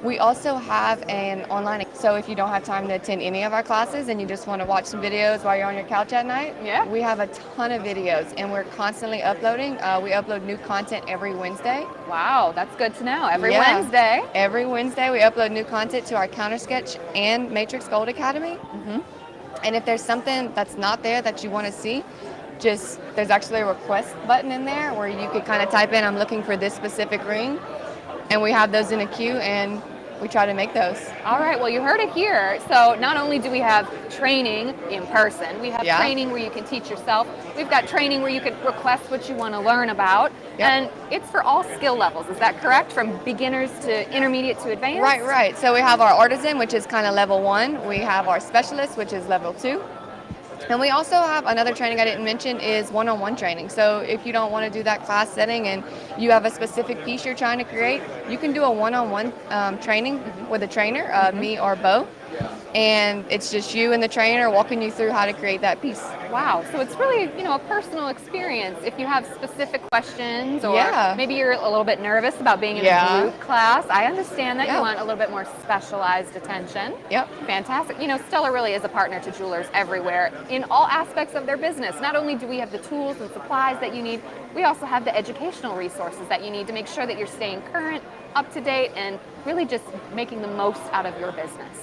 We also have an online, so if you don't have time to attend any of our classes and you just want to watch some videos while you're on your couch at night, we have a ton of videos, and we're constantly uploading. We upload new content every Wednesday. Wow, that's good to know. Every Wednesday? Every Wednesday we upload new content to our CounterSketch and Matrix Gold Academy. And if there's something that's not there that you want to see, there's actually a request button in there where you could kind of type in, I'm looking for this specific ring, and we have those in a queue, and we try to make those. All right, well, you heard it here. So not only do we have training in person, we have training where you can teach yourself. We've got training where you can request what you want to learn about. And it's for all skill levels, is that correct? From beginners to intermediate to advanced? Right. So we have our artisan, which is kind of level 1. We have our specialist, which is level 2. And we also have another training I didn't mention is one-on-one training. So if you don't want to do that class setting and you have a specific piece you're trying to create, you can do a one-on-one training with a trainer, me or Bo. And it's just you and the trainer walking you through how to create that piece. Wow, so it's really, you know, a personal experience. If you have specific questions, or maybe you're a little bit nervous about being in a group class, I understand that you want a little bit more specialized attention. Fantastic. You know, Stuller really is a partner to jewelers everywhere in all aspects of their business. Not only do we have the tools and supplies that you need, we also have the educational resources that you need to make sure that you're staying current, up to date, and really just making the most out of your business.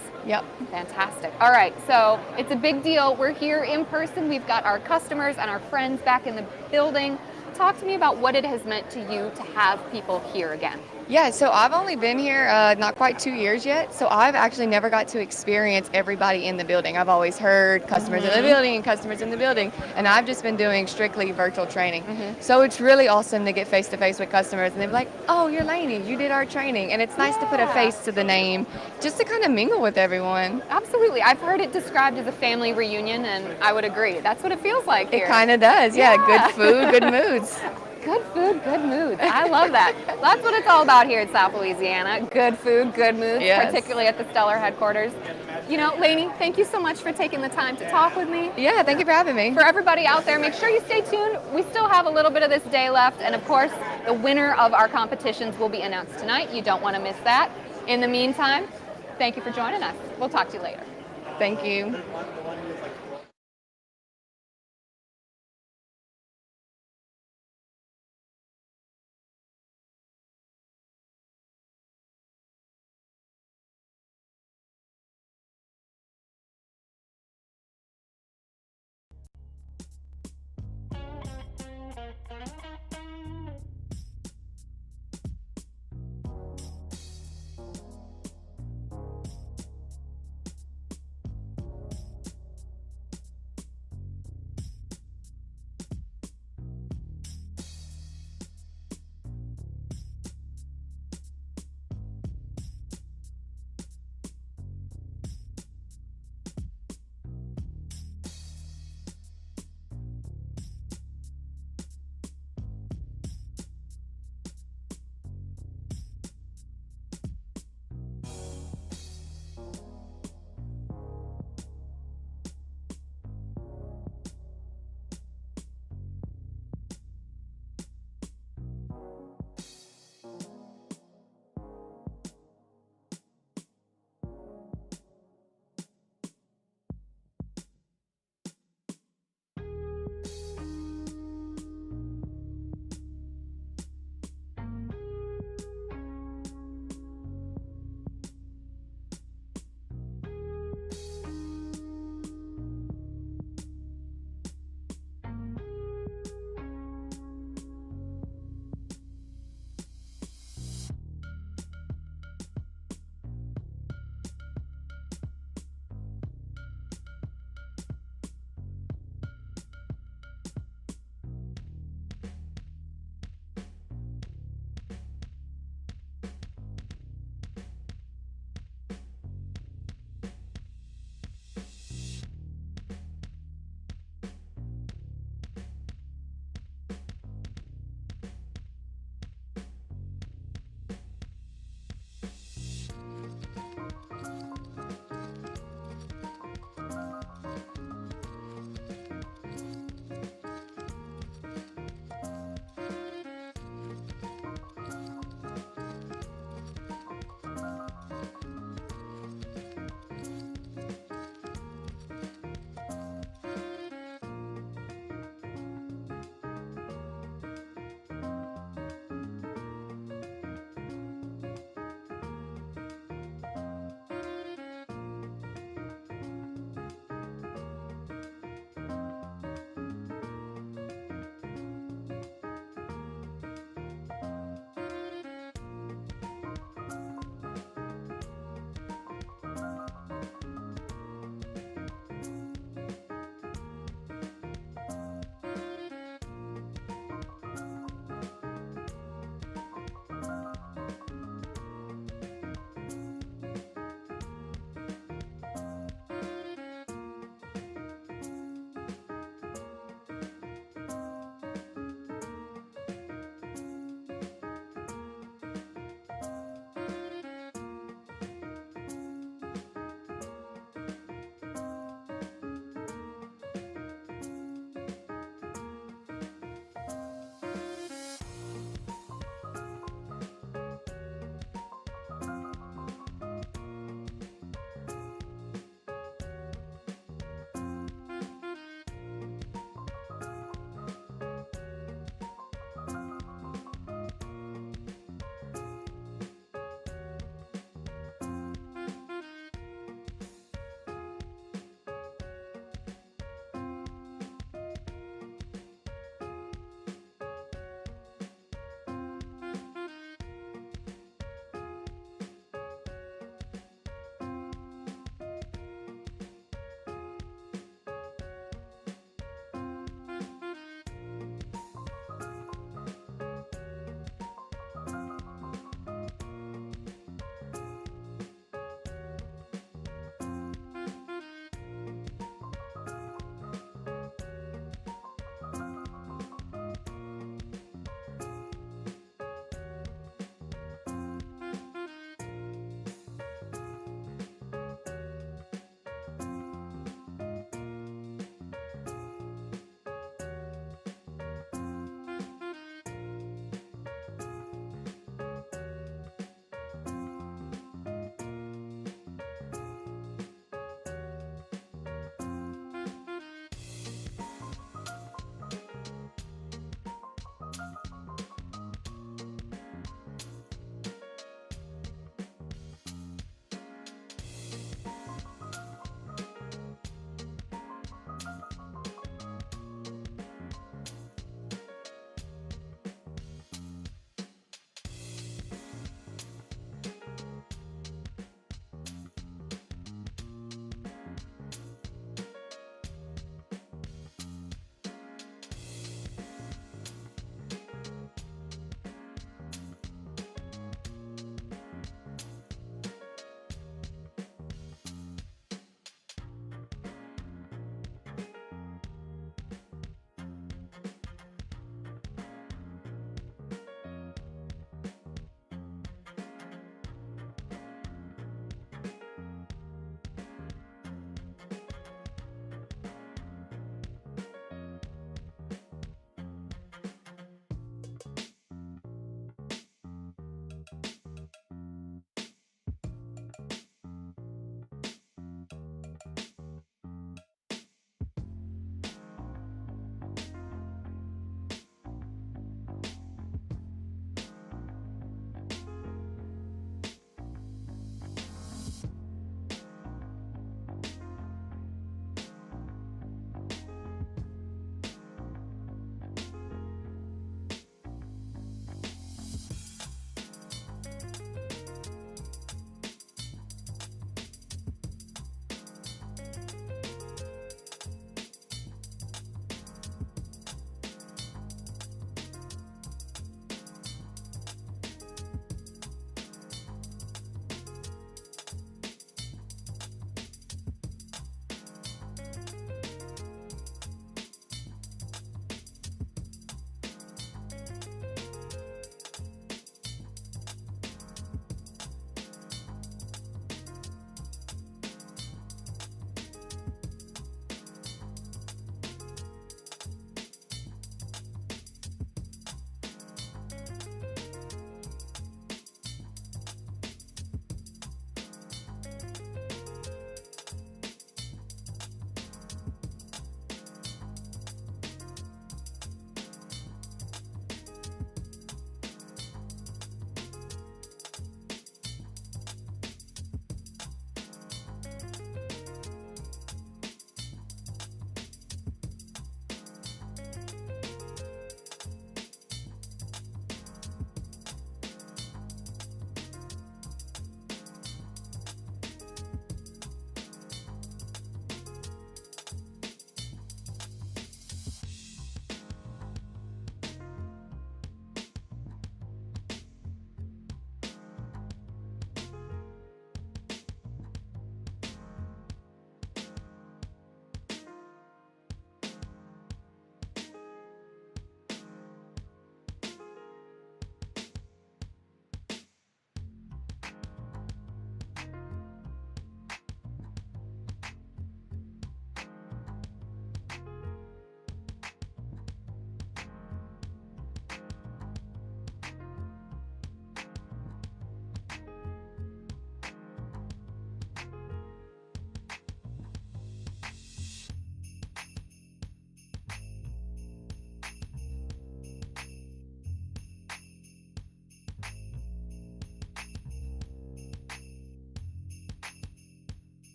Fantastic. All right, so it's a big deal. We're here in person. We've got our customers and our friends back in the building. Talk to me about what it has meant to you to have people here again. Yeah, so I've only been here not quite 2 years yet, so I've actually never got to experience everybody in the building. I've always heard customers in the building and customers in the building, and I've just been doing strictly virtual training. So it's really awesome to get face-to-face with customers, and they're like, oh, you're Lainey, you did our training, and it's nice to put a face to the name, just to kind of mingle with everyone. Absolutely. I've heard it described as a family reunion, and I would agree. That's what it feels like here. It kind of does, good food, good moods. Good food, good moods. I love that. That's what it's all about here in South Louisiana. Good food, good moods, Yes. particularly at the Stuller headquarters. You know, Lainey, thank you so much for taking the time to talk with me. Yeah, thank you for having me. For everybody out there, make sure you stay tuned. We still have a little bit of this day left, and of course, the winner of our competitions will be announced tonight. You don't want to miss that. In the meantime, thank you for joining us. We'll talk to you later. Thank you.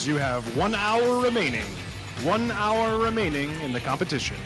You have 1 hour remaining. 1 hour remaining in the competition.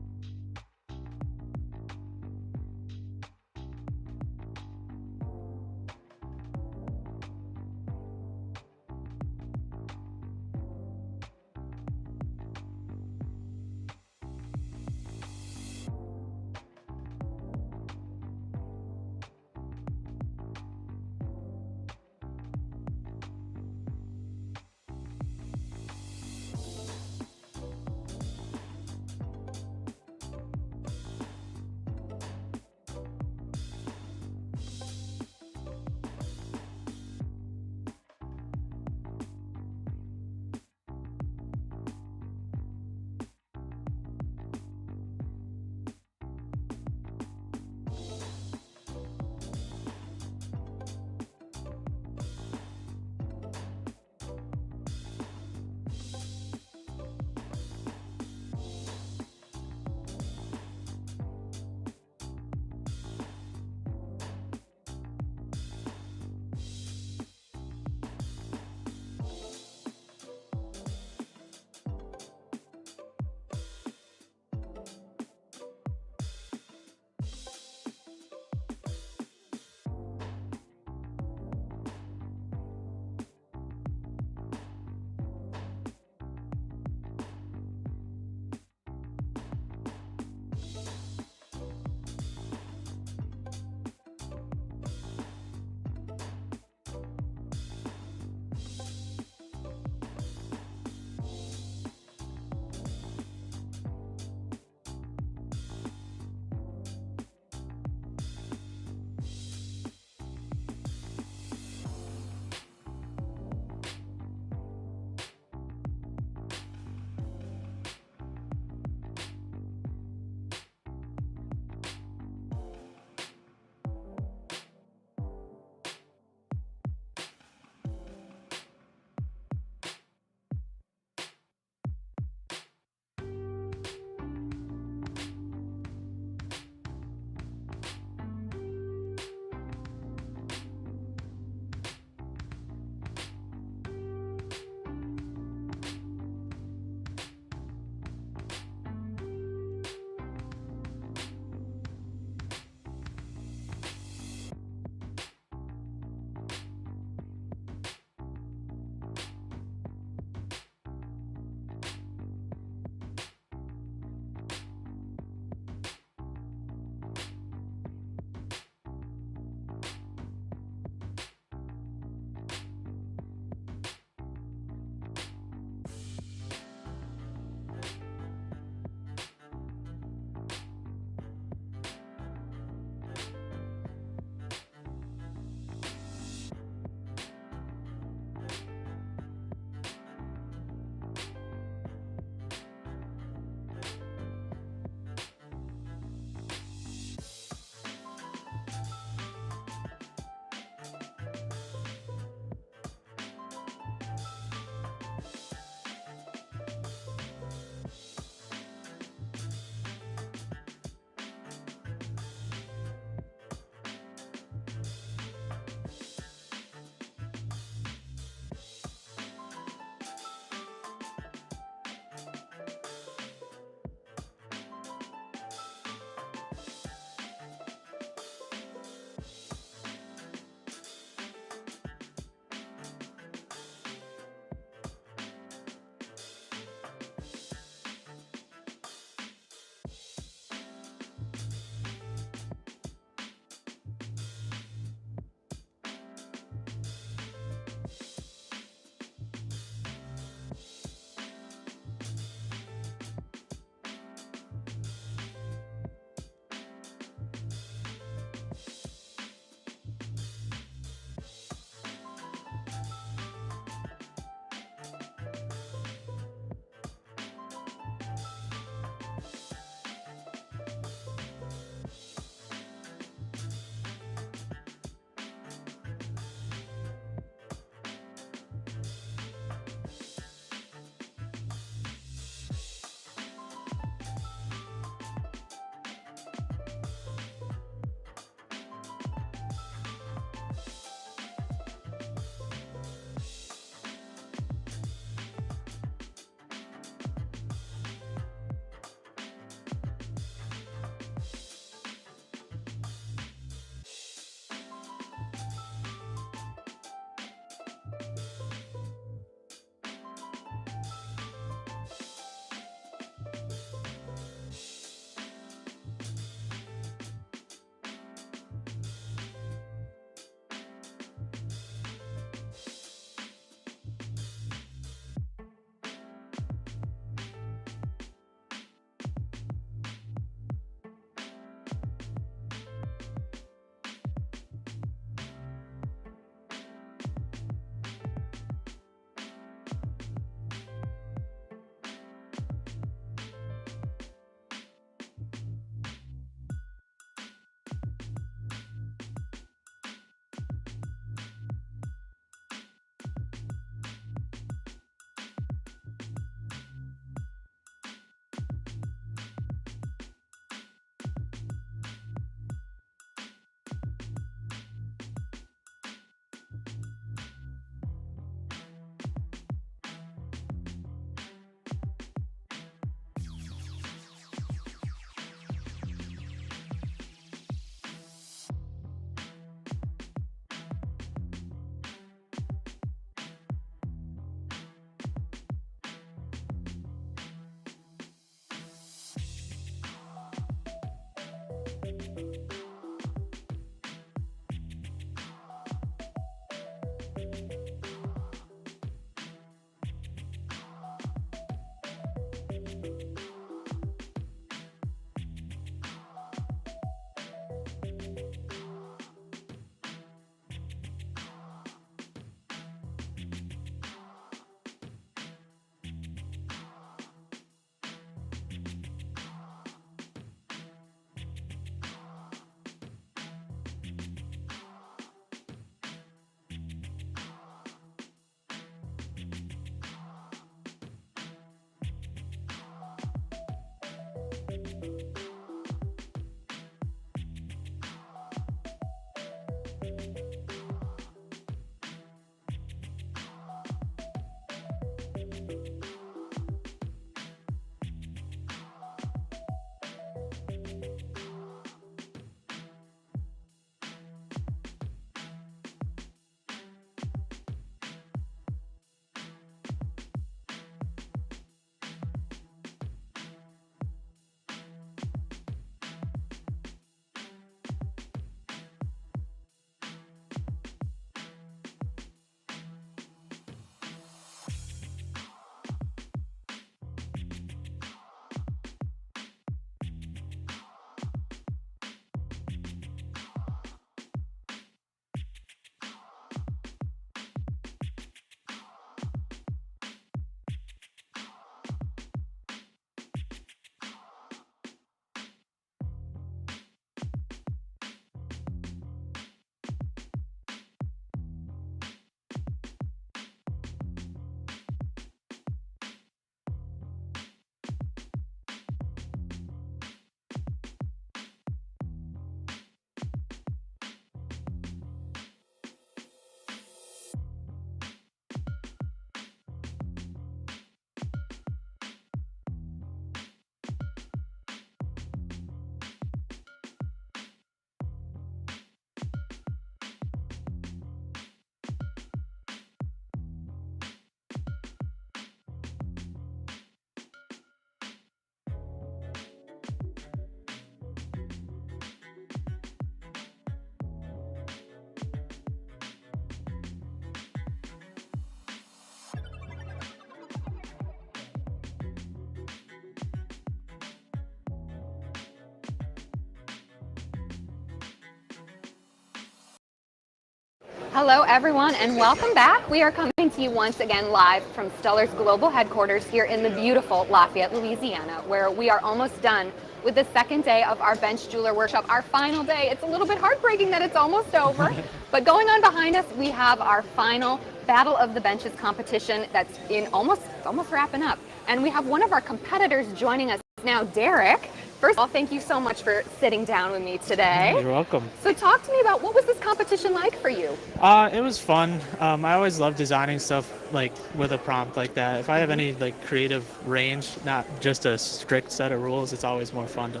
Hello, everyone, and welcome back. We are coming to you once again live from Stuller's global headquarters here in the beautiful Lafayette, Louisiana, where we are almost done with the second day of our Bench Jeweler Workshop, our final day. It's a little bit heartbreaking that it's almost over, but going on behind us, we have our final Battle of the Benches competition that's almost wrapping up. And we have one of our competitors joining us now, Derek. First of all, thank you so much for sitting down with me today. You're welcome. So talk to me about, what was this competition like for you? It was fun. I always love designing stuff like with a prompt like that. If I have any like creative range, not just a strict set of rules, it's always more fun to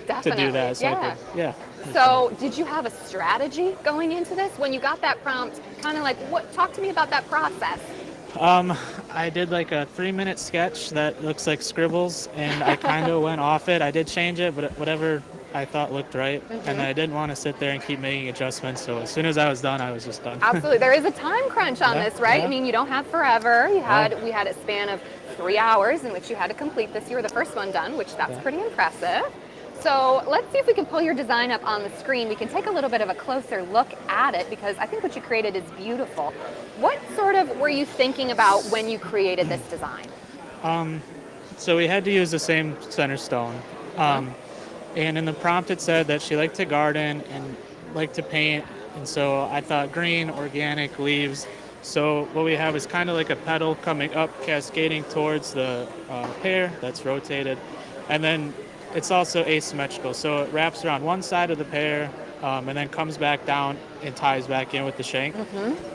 do that. So yeah. So did you have a strategy going into this? When you got that prompt, kind of like, talk to me about that process. I did like a 3-minute sketch that looks like scribbles, and I kind of went off it. I did change it, but whatever I thought looked right, and I didn't want to sit there and keep making adjustments. So as soon as I was done, I was just done. Absolutely, there is a time crunch on this, right? Yeah. I mean, you don't have forever. We had a span of 3 hours in which you had to complete this. You were the first one done, which that's pretty impressive. So let's see if we can pull your design up on the screen. We can take a little bit of a closer look at it, because I think what you created is beautiful. What sort of were you thinking about when you created this design? So we had to use the same center stone. And in the prompt it said that she liked to garden and liked to paint. And so I thought green, organic, leaves. So what we have is kind of like a petal coming up, cascading towards the pear that's rotated. And then it's also asymmetrical, so it wraps around one side of the pear and then comes back down and ties back in with the shank.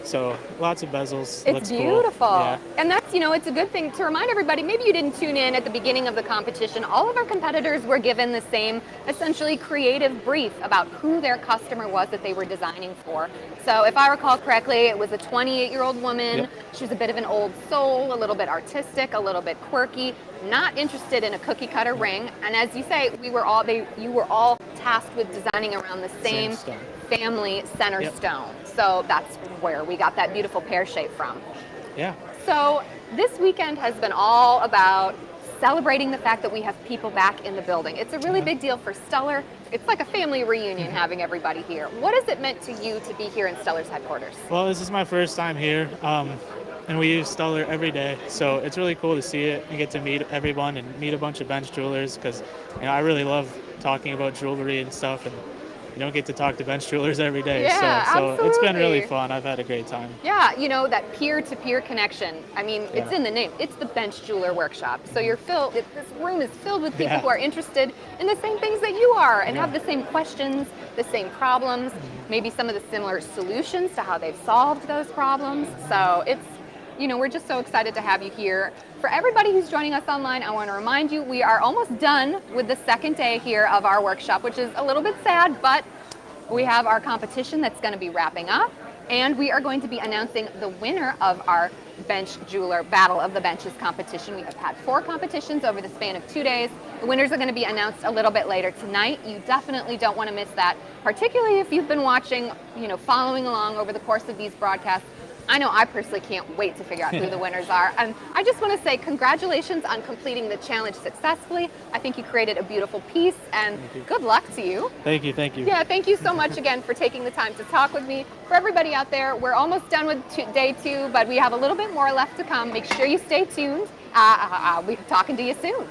So lots of bezels. It's looks beautiful. Cool. Yeah. And that's, it's a good thing to remind everybody, maybe you didn't tune in at the beginning of the competition. All of our competitors were given the same, essentially, creative brief about who their customer was that they were designing for. So if I recall correctly, it was a 28-year-old woman. Yep. She was a bit of an old soul, a little bit artistic, a little bit quirky, not interested in a cookie cutter ring. And as you say, you were all tasked with designing around the same stone. family center Yep. stone. So that's where we got that beautiful pear shape from. Yeah. So this weekend has been all about celebrating the fact that we have people back in the building. It's a really big deal for Stuller. It's like a family reunion having everybody here. What has it meant to you to be here in Stuller's headquarters? Well, this is my first time here, and we use Stuller every day, so it's really cool to see it and get to meet everyone and meet a bunch of bench jewelers, because I really love talking about jewelry and stuff, and you don't get to talk to bench jewelers every day. Yeah, so it's been really absolutely. fun. I've had a great time. Yeah, that peer-to-peer connection. I mean, it's in the name. It's the Bench Jeweler Workshop. So this room is filled with people who are interested in the same things that you are and have the same questions, the same problems, maybe some of the similar solutions to how they've solved those problems. So it's, we're just so excited to have you here. For everybody who's joining us online, I want to remind you we are almost done with the second day here of our workshop, which is a little bit sad, but we have our competition that's going to be wrapping up, and we are going to be announcing the winner of our Bench Jeweler Battle of the Benches competition. We have had 4 competitions over the span of 2 days. The winners are going to be announced a little bit later tonight. You definitely don't want to miss that, particularly if you've been watching, following along over the course of these broadcasts. I know I personally can't wait to figure out who the winners are. And I just want to say congratulations on completing the challenge successfully. I think you created a beautiful piece, and good luck to you. Thank you. Yeah, thank you so much again for taking the time to talk with me. For everybody out there, we're almost done with day 2, but we have a little bit more left to come. Make sure you stay tuned. We'll be talking to you soon.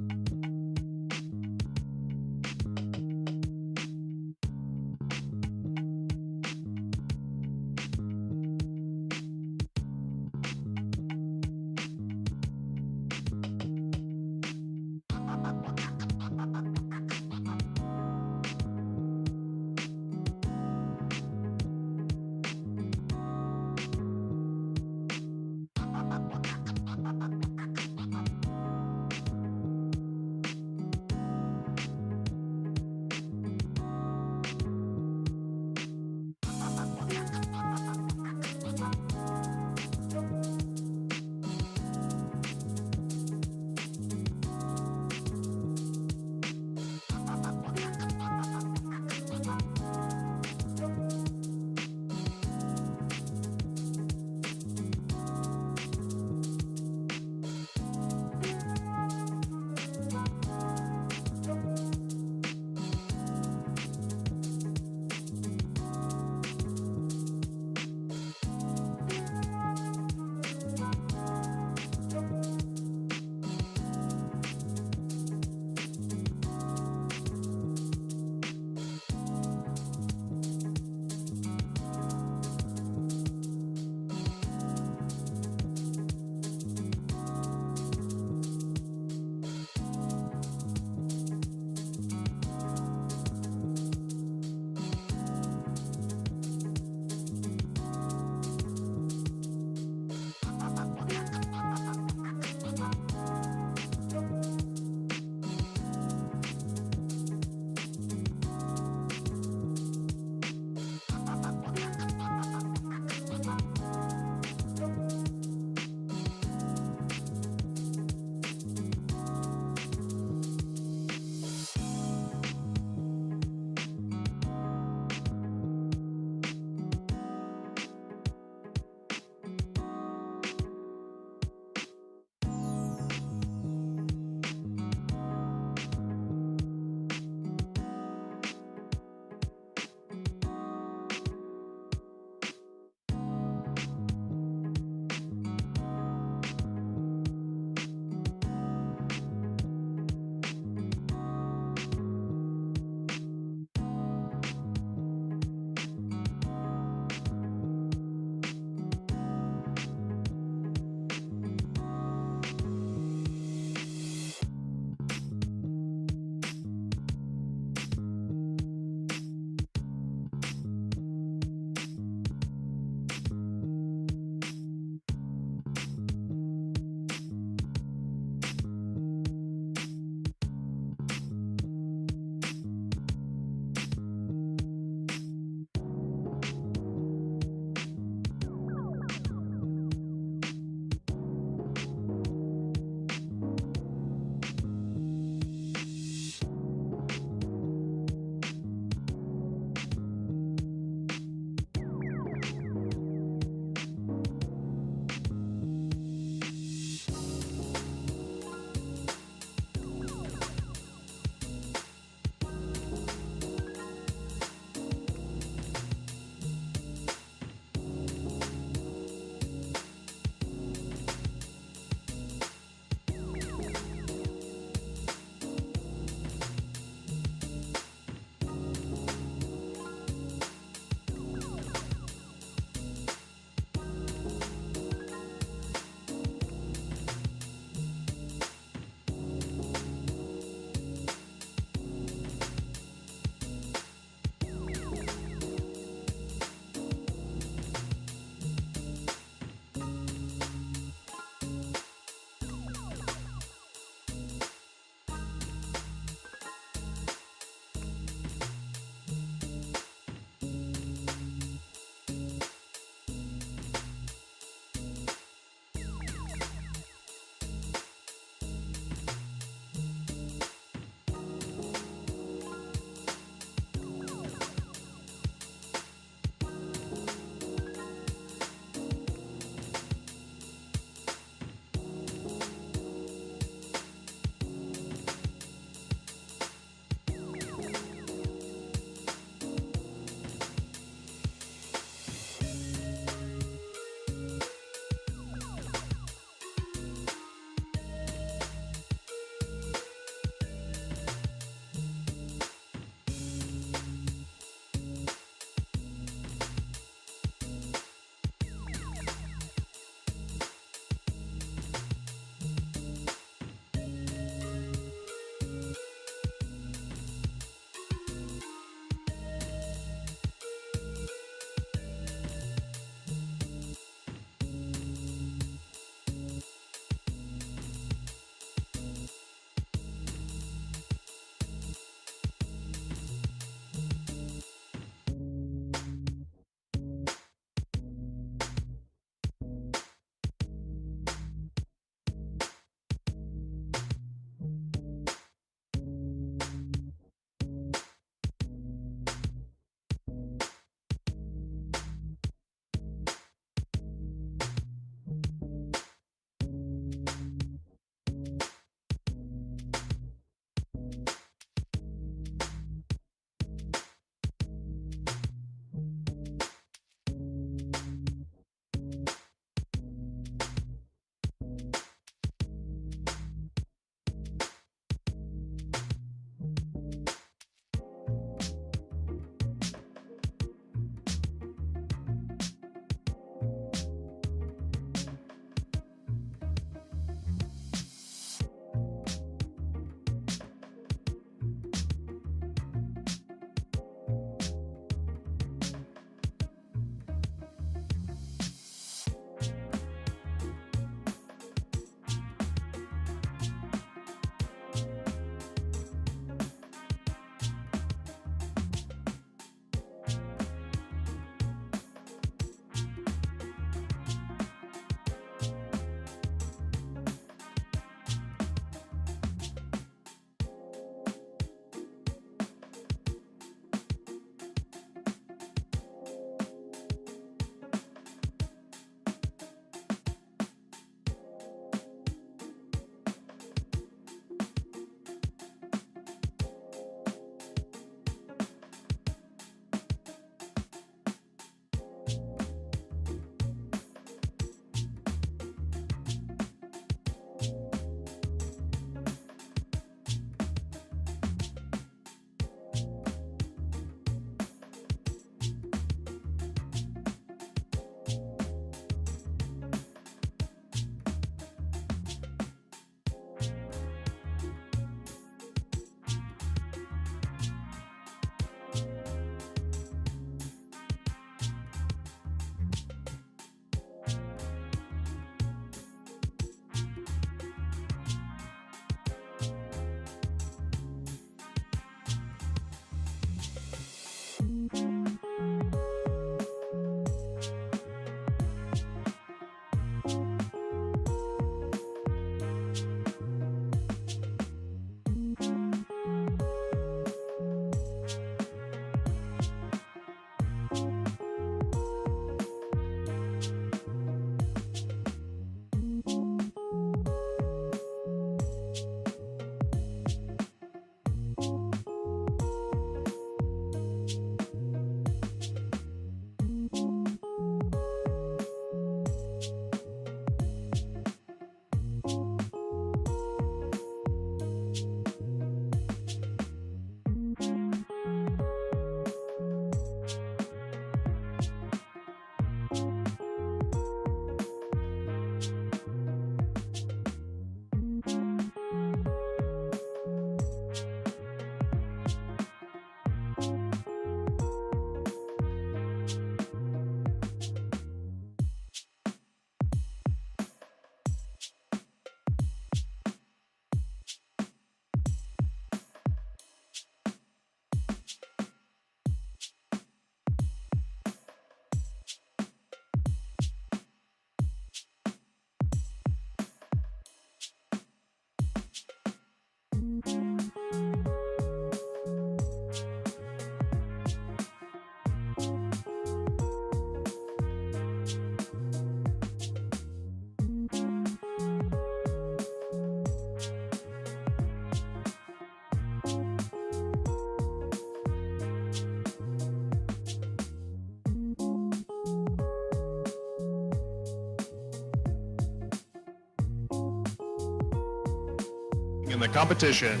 in the competition.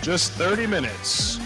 Just 30 minutes.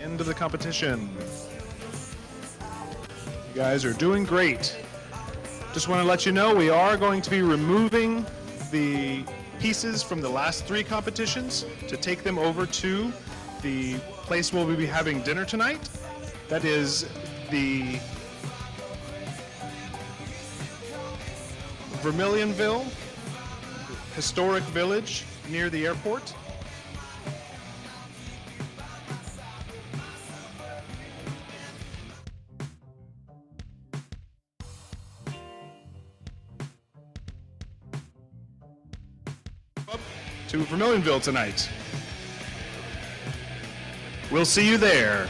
end of the competition. You guys are doing great. Just want to let you know we are going to be removing the pieces from the last 3 competitions to take them over to the place where we'll be having dinner tonight. That is the Vermilionville Historic Village near the airport. Up to Vermilionville tonight. We'll see you there.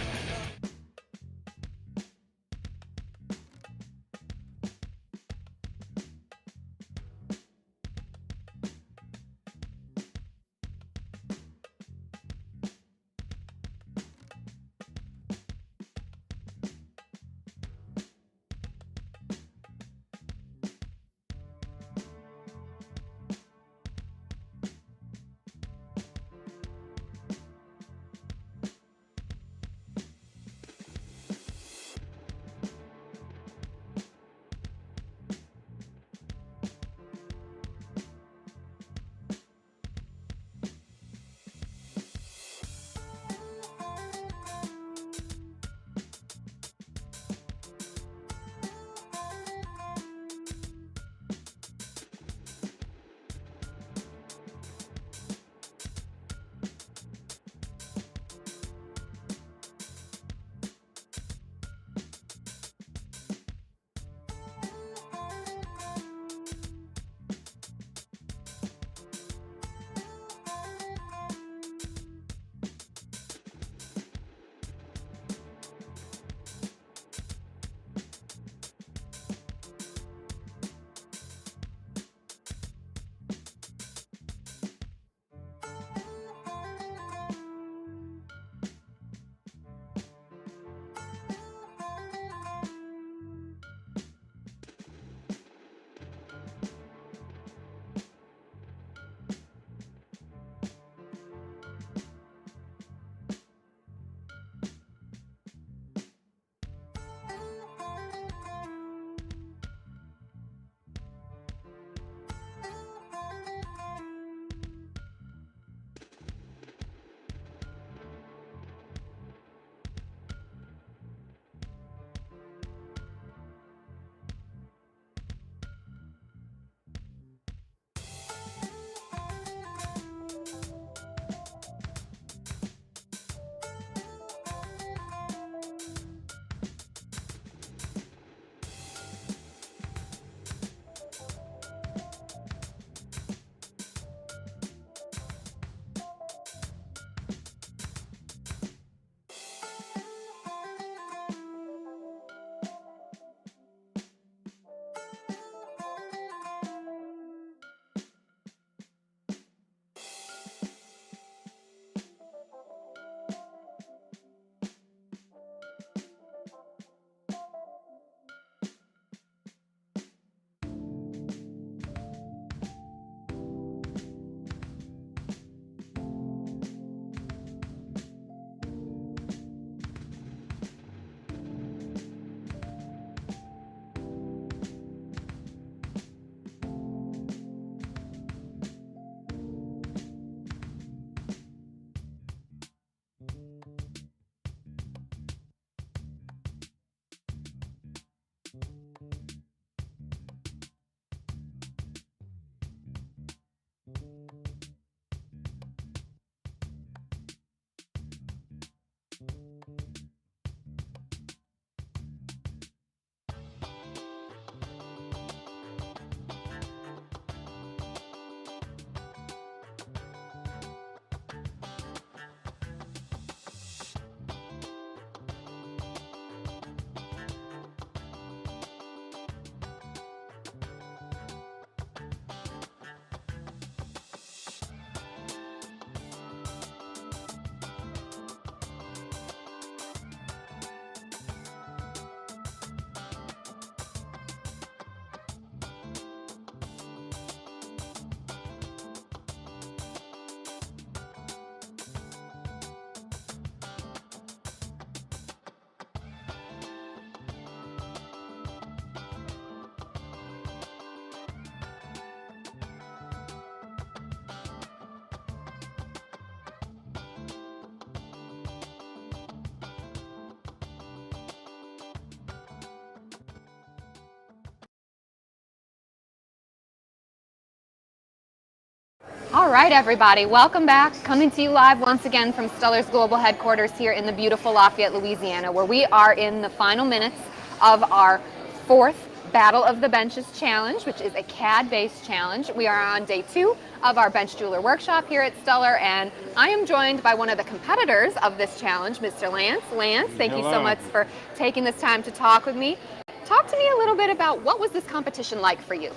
All right, everybody, welcome back. Coming to you live once again from Stuller's global headquarters here in the beautiful Lafayette, Louisiana, where we are in the final minutes of our 4th Battle of the Benches challenge, which is a CAD-based challenge. We are on day 2 of our bench jeweler workshop here at Stuller, and I am joined by one of the competitors of this challenge, Mr. Lance. Lance, thank you so much for taking this time to talk with me. Talk to me a little bit about what was this competition like for you?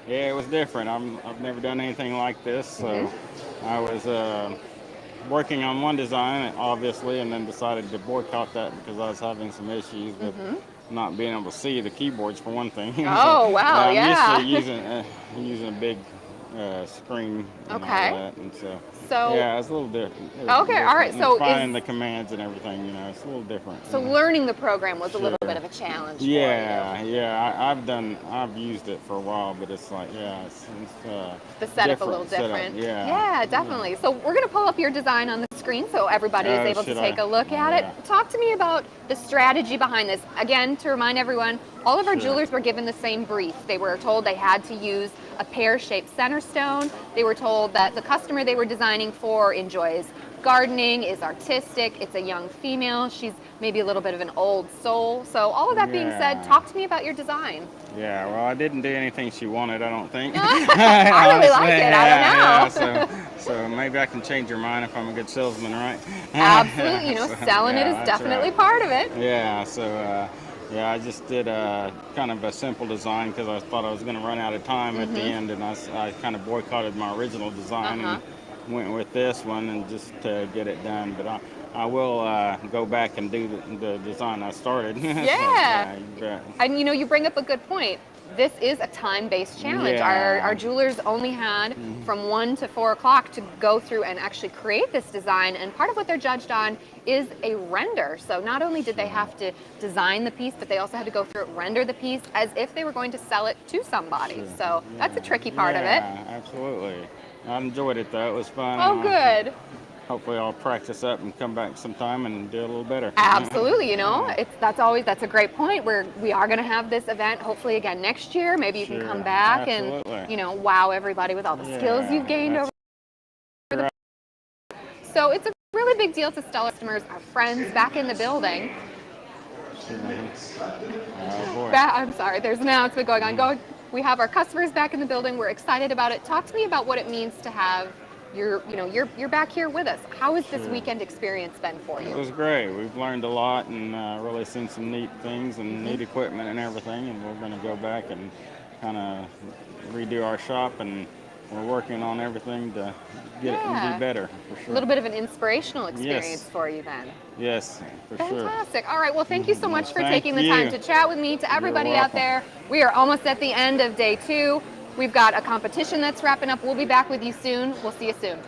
Yeah, it was different. I've never done anything like this, so I was working on one design, obviously, and then decided to boycott that because I was having some issues with not being able to see the keyboards, for one thing. Oh, wow, yeah. I'm used to using a big screen and all that, and so yeah, it's a little different. Okay, all right. So finding the commands and everything, it's a little different. So learning the program was a little bit of a challenge. Yeah, for you. yeah. I've used it for a while, but it's like, it's the setup a little different. Yeah, definitely. So we're going to pull up your design on the screen so everybody is able to take a look at it. Talk to me about the strategy behind this. Again, to remind everyone, all of our jewelers were given the same brief. They were told they had to use a pear-shaped center stone. They were told that the customer they were designing for enjoys gardening, is artistic, it's a young female, she's maybe a little bit of an old soul. So all of that being said, talk to me about your design. Yeah, well, I didn't do anything she wanted, I don't think. I really like it, I don't know. So maybe I can change your mind if I'm a good salesman, right? Absolutely, selling it is definitely part of it. Yeah, so I just did kind of a simple design because I thought I was going to run out of time at the end, and I kind of boycotted my original design and went with this one and just to get it done. But I will go back and do the design I started. Yeah. So, and you bring up a good point. This is a time-based challenge. Yeah. Our jewelers only had from 1 to 4 o'clock to go through and actually create this design, and part of what they're judged on is a render. So not only did they have to design the piece, but they also had to go through it, render the piece as if they were going to sell it to somebody. So that's a tricky part of it. Yeah, absolutely. I enjoyed it though, it was fun. Oh, good. Hopefully I'll practice up and come back sometime and do a little better. Absolutely, that's a great point where we are going to have this event hopefully again next year. Maybe you can come back and wow everybody with all the skills you've gained over the So it's a really big deal to Stuller customers, our friends back in the building. Oh boy. I'm sorry, there's an announcement going on. We have our customers back in the building. We're excited about it. Talk to me about what it means to have you're back here with us. How has this weekend experience been for you? It was great. We've learned a lot and really seen some neat things and neat equipment and everything. And we're going to go back and kind of redo our shop, and we're working on everything to get it and be better, for sure. A little bit of an inspirational experience for you then. Yes, for sure. Fantastic. All right, well, thank you so much for taking the time to chat with me. To everybody out there, we are almost at the end of day 2. We've got a competition that's wrapping up. We'll be back with you soon. We'll see you soon.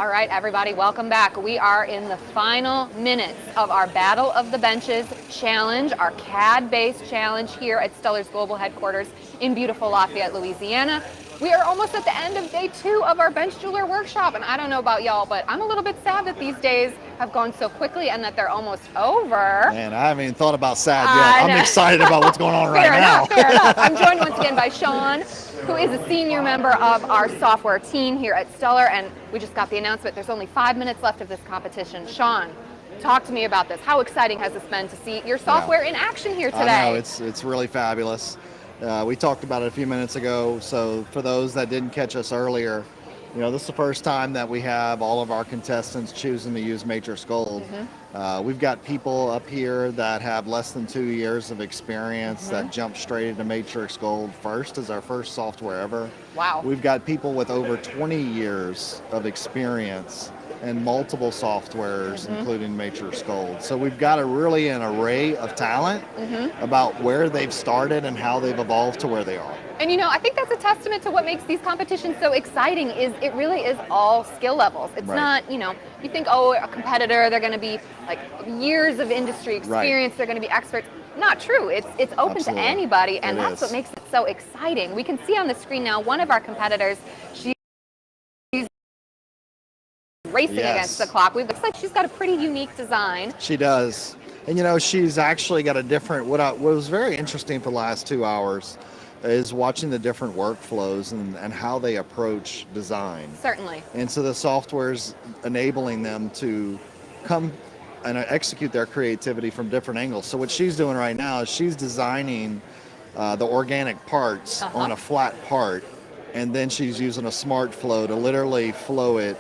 All right, everybody, welcome back. We are in the final minutes of our Battle of the Benches challenge, our CAD-based challenge here at Stuller's global headquarters in beautiful Lafayette, Louisiana. We are almost at the end of day 2 of our bench jeweler workshop, and I don't know about y'all, but I'm a little bit sad that these days have gone so quickly and that they're almost over. Man, I haven't even thought about sad yet. I'm excited about what's going on right now. Fair enough. I'm joined once again by Sean, who is a senior member of our software team here at Stuller, and we just got the announcement there's only 5 minutes left of this competition. Sean, talk to me about this. How exciting has this been to see your software in action here today? I know, it's really fabulous. We talked about it a few minutes ago, so for those that didn't catch us earlier, this is the first time that we have all of our contestants choosing to use Matrix Gold. We've got people up here that have less than 2 years of experience that jump straight into Matrix Gold first as our first software ever. Wow. We've got people with over 20 years of experience and multiple softwares, including Matrix Gold. So we've got really an array of talent about where they've started and how they've evolved to where they are. And I think that's a testament to what makes these competitions so exciting is it really is all skill levels. It's not, you think, oh, a competitor, they're going to be like years of industry experience, they're going to be experts. Not true. It's open Absolutely. to anybody, and that's is. what makes it so exciting. We can see on the screen now one of our competitors, she's racing against the clock. It looks like she's got a pretty unique design. She does. And she's actually got a different, what was very interesting for the last 2 hours is watching the different workflows and how they approach design. Certainly. And so the software's enabling them to come and execute their creativity from different angles. So what she's doing right now is she's designing the organic parts on a flat part, and then she's using a smart flow to literally flow it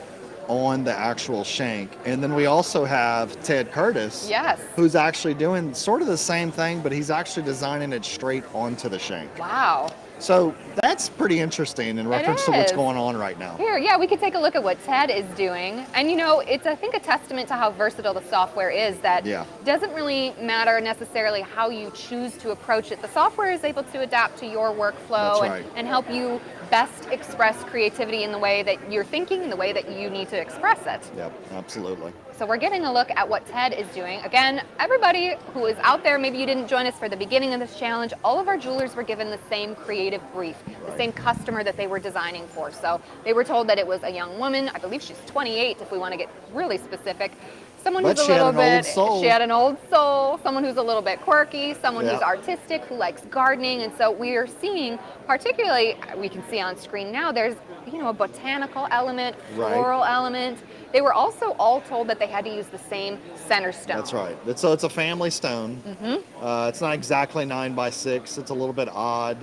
on the actual shank. And then we also have Ted Curtis, who's actually doing sort of the same thing, but he's actually designing it straight onto the shank. Wow. So that's pretty interesting in reference to what's going on right now. Here, we could take a look at what Ted is doing. And it's, I think, a testament to how versatile the software is that doesn't really matter necessarily how you choose to approach it. The software is able to adapt to your workflow and help you best express creativity in the way that you're thinking, in the way that you need to express it. Yep, absolutely. So we're getting a look at what Ted is doing. Again, everybody who is out there, maybe you didn't join us for the beginning of this challenge, all of our jewelers were given the same creative brief, the same customer that they were designing for. So they were told that it was a young woman, I believe she's 28 if we want to get really specific. Someone who's a little bit, she had an old soul, someone who's a little bit quirky, someone who's artistic, who likes gardening. And so we are seeing, particularly, we can see on screen now, there's, a botanical element, floral element. They were also all told that they had to use the same center stone. That's right. So it's a family stone. It's not exactly 9x6. It's a little bit odd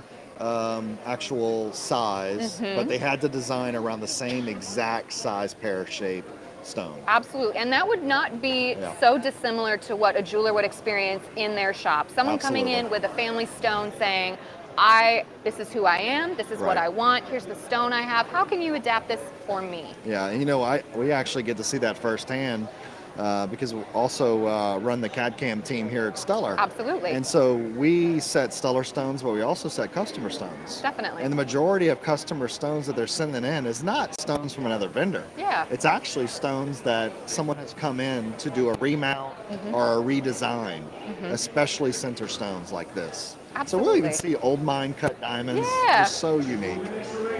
actual size, but they had to design around the same exact size pear-shaped stone. Absolutely. And that would not be so dissimilar to what a jeweler would experience in their shop. Someone coming in with a family stone saying, this is who I am, this is what I want, here's the stone I have, how can you adapt this for me? Yeah, and we actually get to see that firsthand because we also run the CAD/CAM team here at Stuller. Absolutely. And so we set Stuller stones, but we also set customer stones. Definitely. And the majority of customer stones that they're sending in is not stones from another vendor. Yeah. It's actually stones that someone has come in to do a remount or a redesign, especially center stones like this. Absolutely. So we'll even see old mine cut diamonds. They're so unique.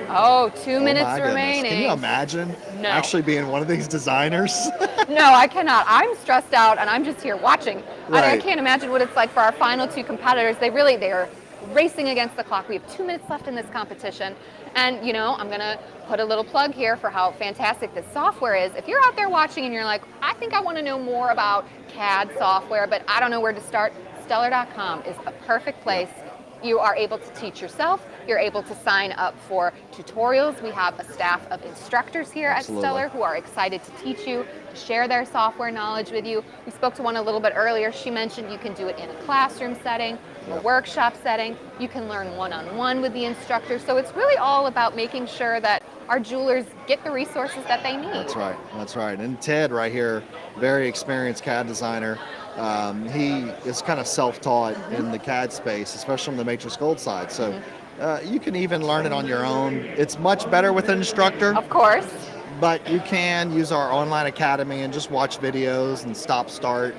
Oh, 2 minutes my remaining. Goodness. Can you imagine actually being one of these designers? No, I cannot. I'm stressed out and I'm just here watching. I can't imagine what it's like for our final 2 competitors. They're racing against the clock. We have 2 minutes left in this competition. And I'm going to put a little plug here for how fantastic this software is. If you're out there watching and you're like, I think I want to know more about CAD software, but I don't know where to start, Stuller.com is a perfect place. You are able to teach yourself. You're able to sign up for tutorials. We have a staff of instructors here at Stuller who are excited to teach you, to share their software knowledge with you. We spoke to one a little bit earlier. She mentioned you can do it in a classroom setting, a workshop setting. You can learn one-on-one with the instructor. So it's really all about making sure that our jewelers get the resources that they need. That's right. That's right. And Ted right here, very experienced CAD designer. He is kind of self-taught in the CAD space, especially on the Matrix Gold side. So you can even learn it on your own. It's much better with an instructor. Of course. but you can use our online academy and just watch videos and stop, start.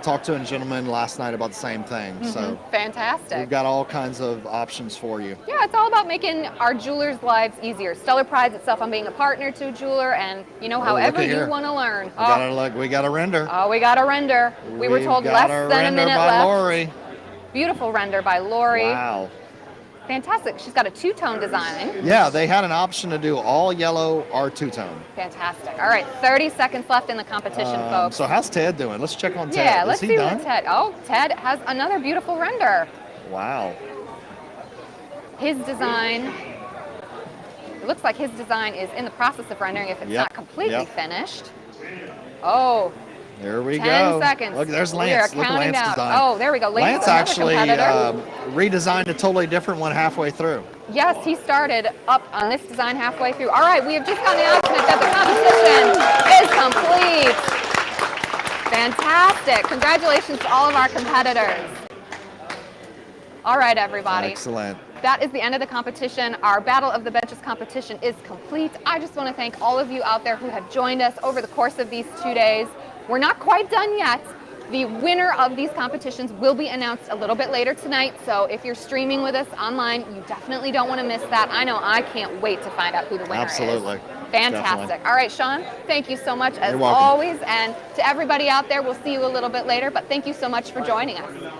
Talked to a gentleman last night about the same thing. So Fantastic. we've got all kinds of options for you. Yeah, it's all about making our jewelers' lives easier. Stuller prides itself on being a partner to a jeweler, and however look at you here. want to learn. We got a render. Oh, we got a render. We were told less than a minute by left. Lori. Beautiful render by Lori. Wow. Fantastic. She's got a two-tone design. Yeah, they had an option to do all yellow or two-tone. Fantastic. All right, 30 seconds left in the competition, folks. So how's Ted doing? Let's check on Ted. Yeah, Is let's he see done? what Ted. Oh, Ted has another beautiful render. Wow. His design. It looks like his design is in the process of rendering if it's Yep, not completely yep. finished. Oh, There we 10 go. seconds. Look, there's We Lance. are Look at counting Lance's down. design. Oh, there we go. Lance another actually competitor. redesigned a totally different one halfway through. Yes, he started up on this design halfway through. All right, we have just gotten the announcement that the competition is complete. Fantastic. Congratulations to all of our competitors. All right, everybody. Excellent. That is the end of the competition. Our Battle of the Benches competition is complete. I just want to thank all of you out there who have joined us over the course of these 2 days. We're not quite done yet. The winner of these competitions will be announced a little bit later tonight, so if you're streaming with us online, you definitely don't want to miss that. I know I can't wait to find out who the winner Absolutely. is. Fantastic. Definitely. All right, Sean, thank you so much as You're welcome. always, and to everybody out there, we'll see you a little bit later, but thank you so much for joining us.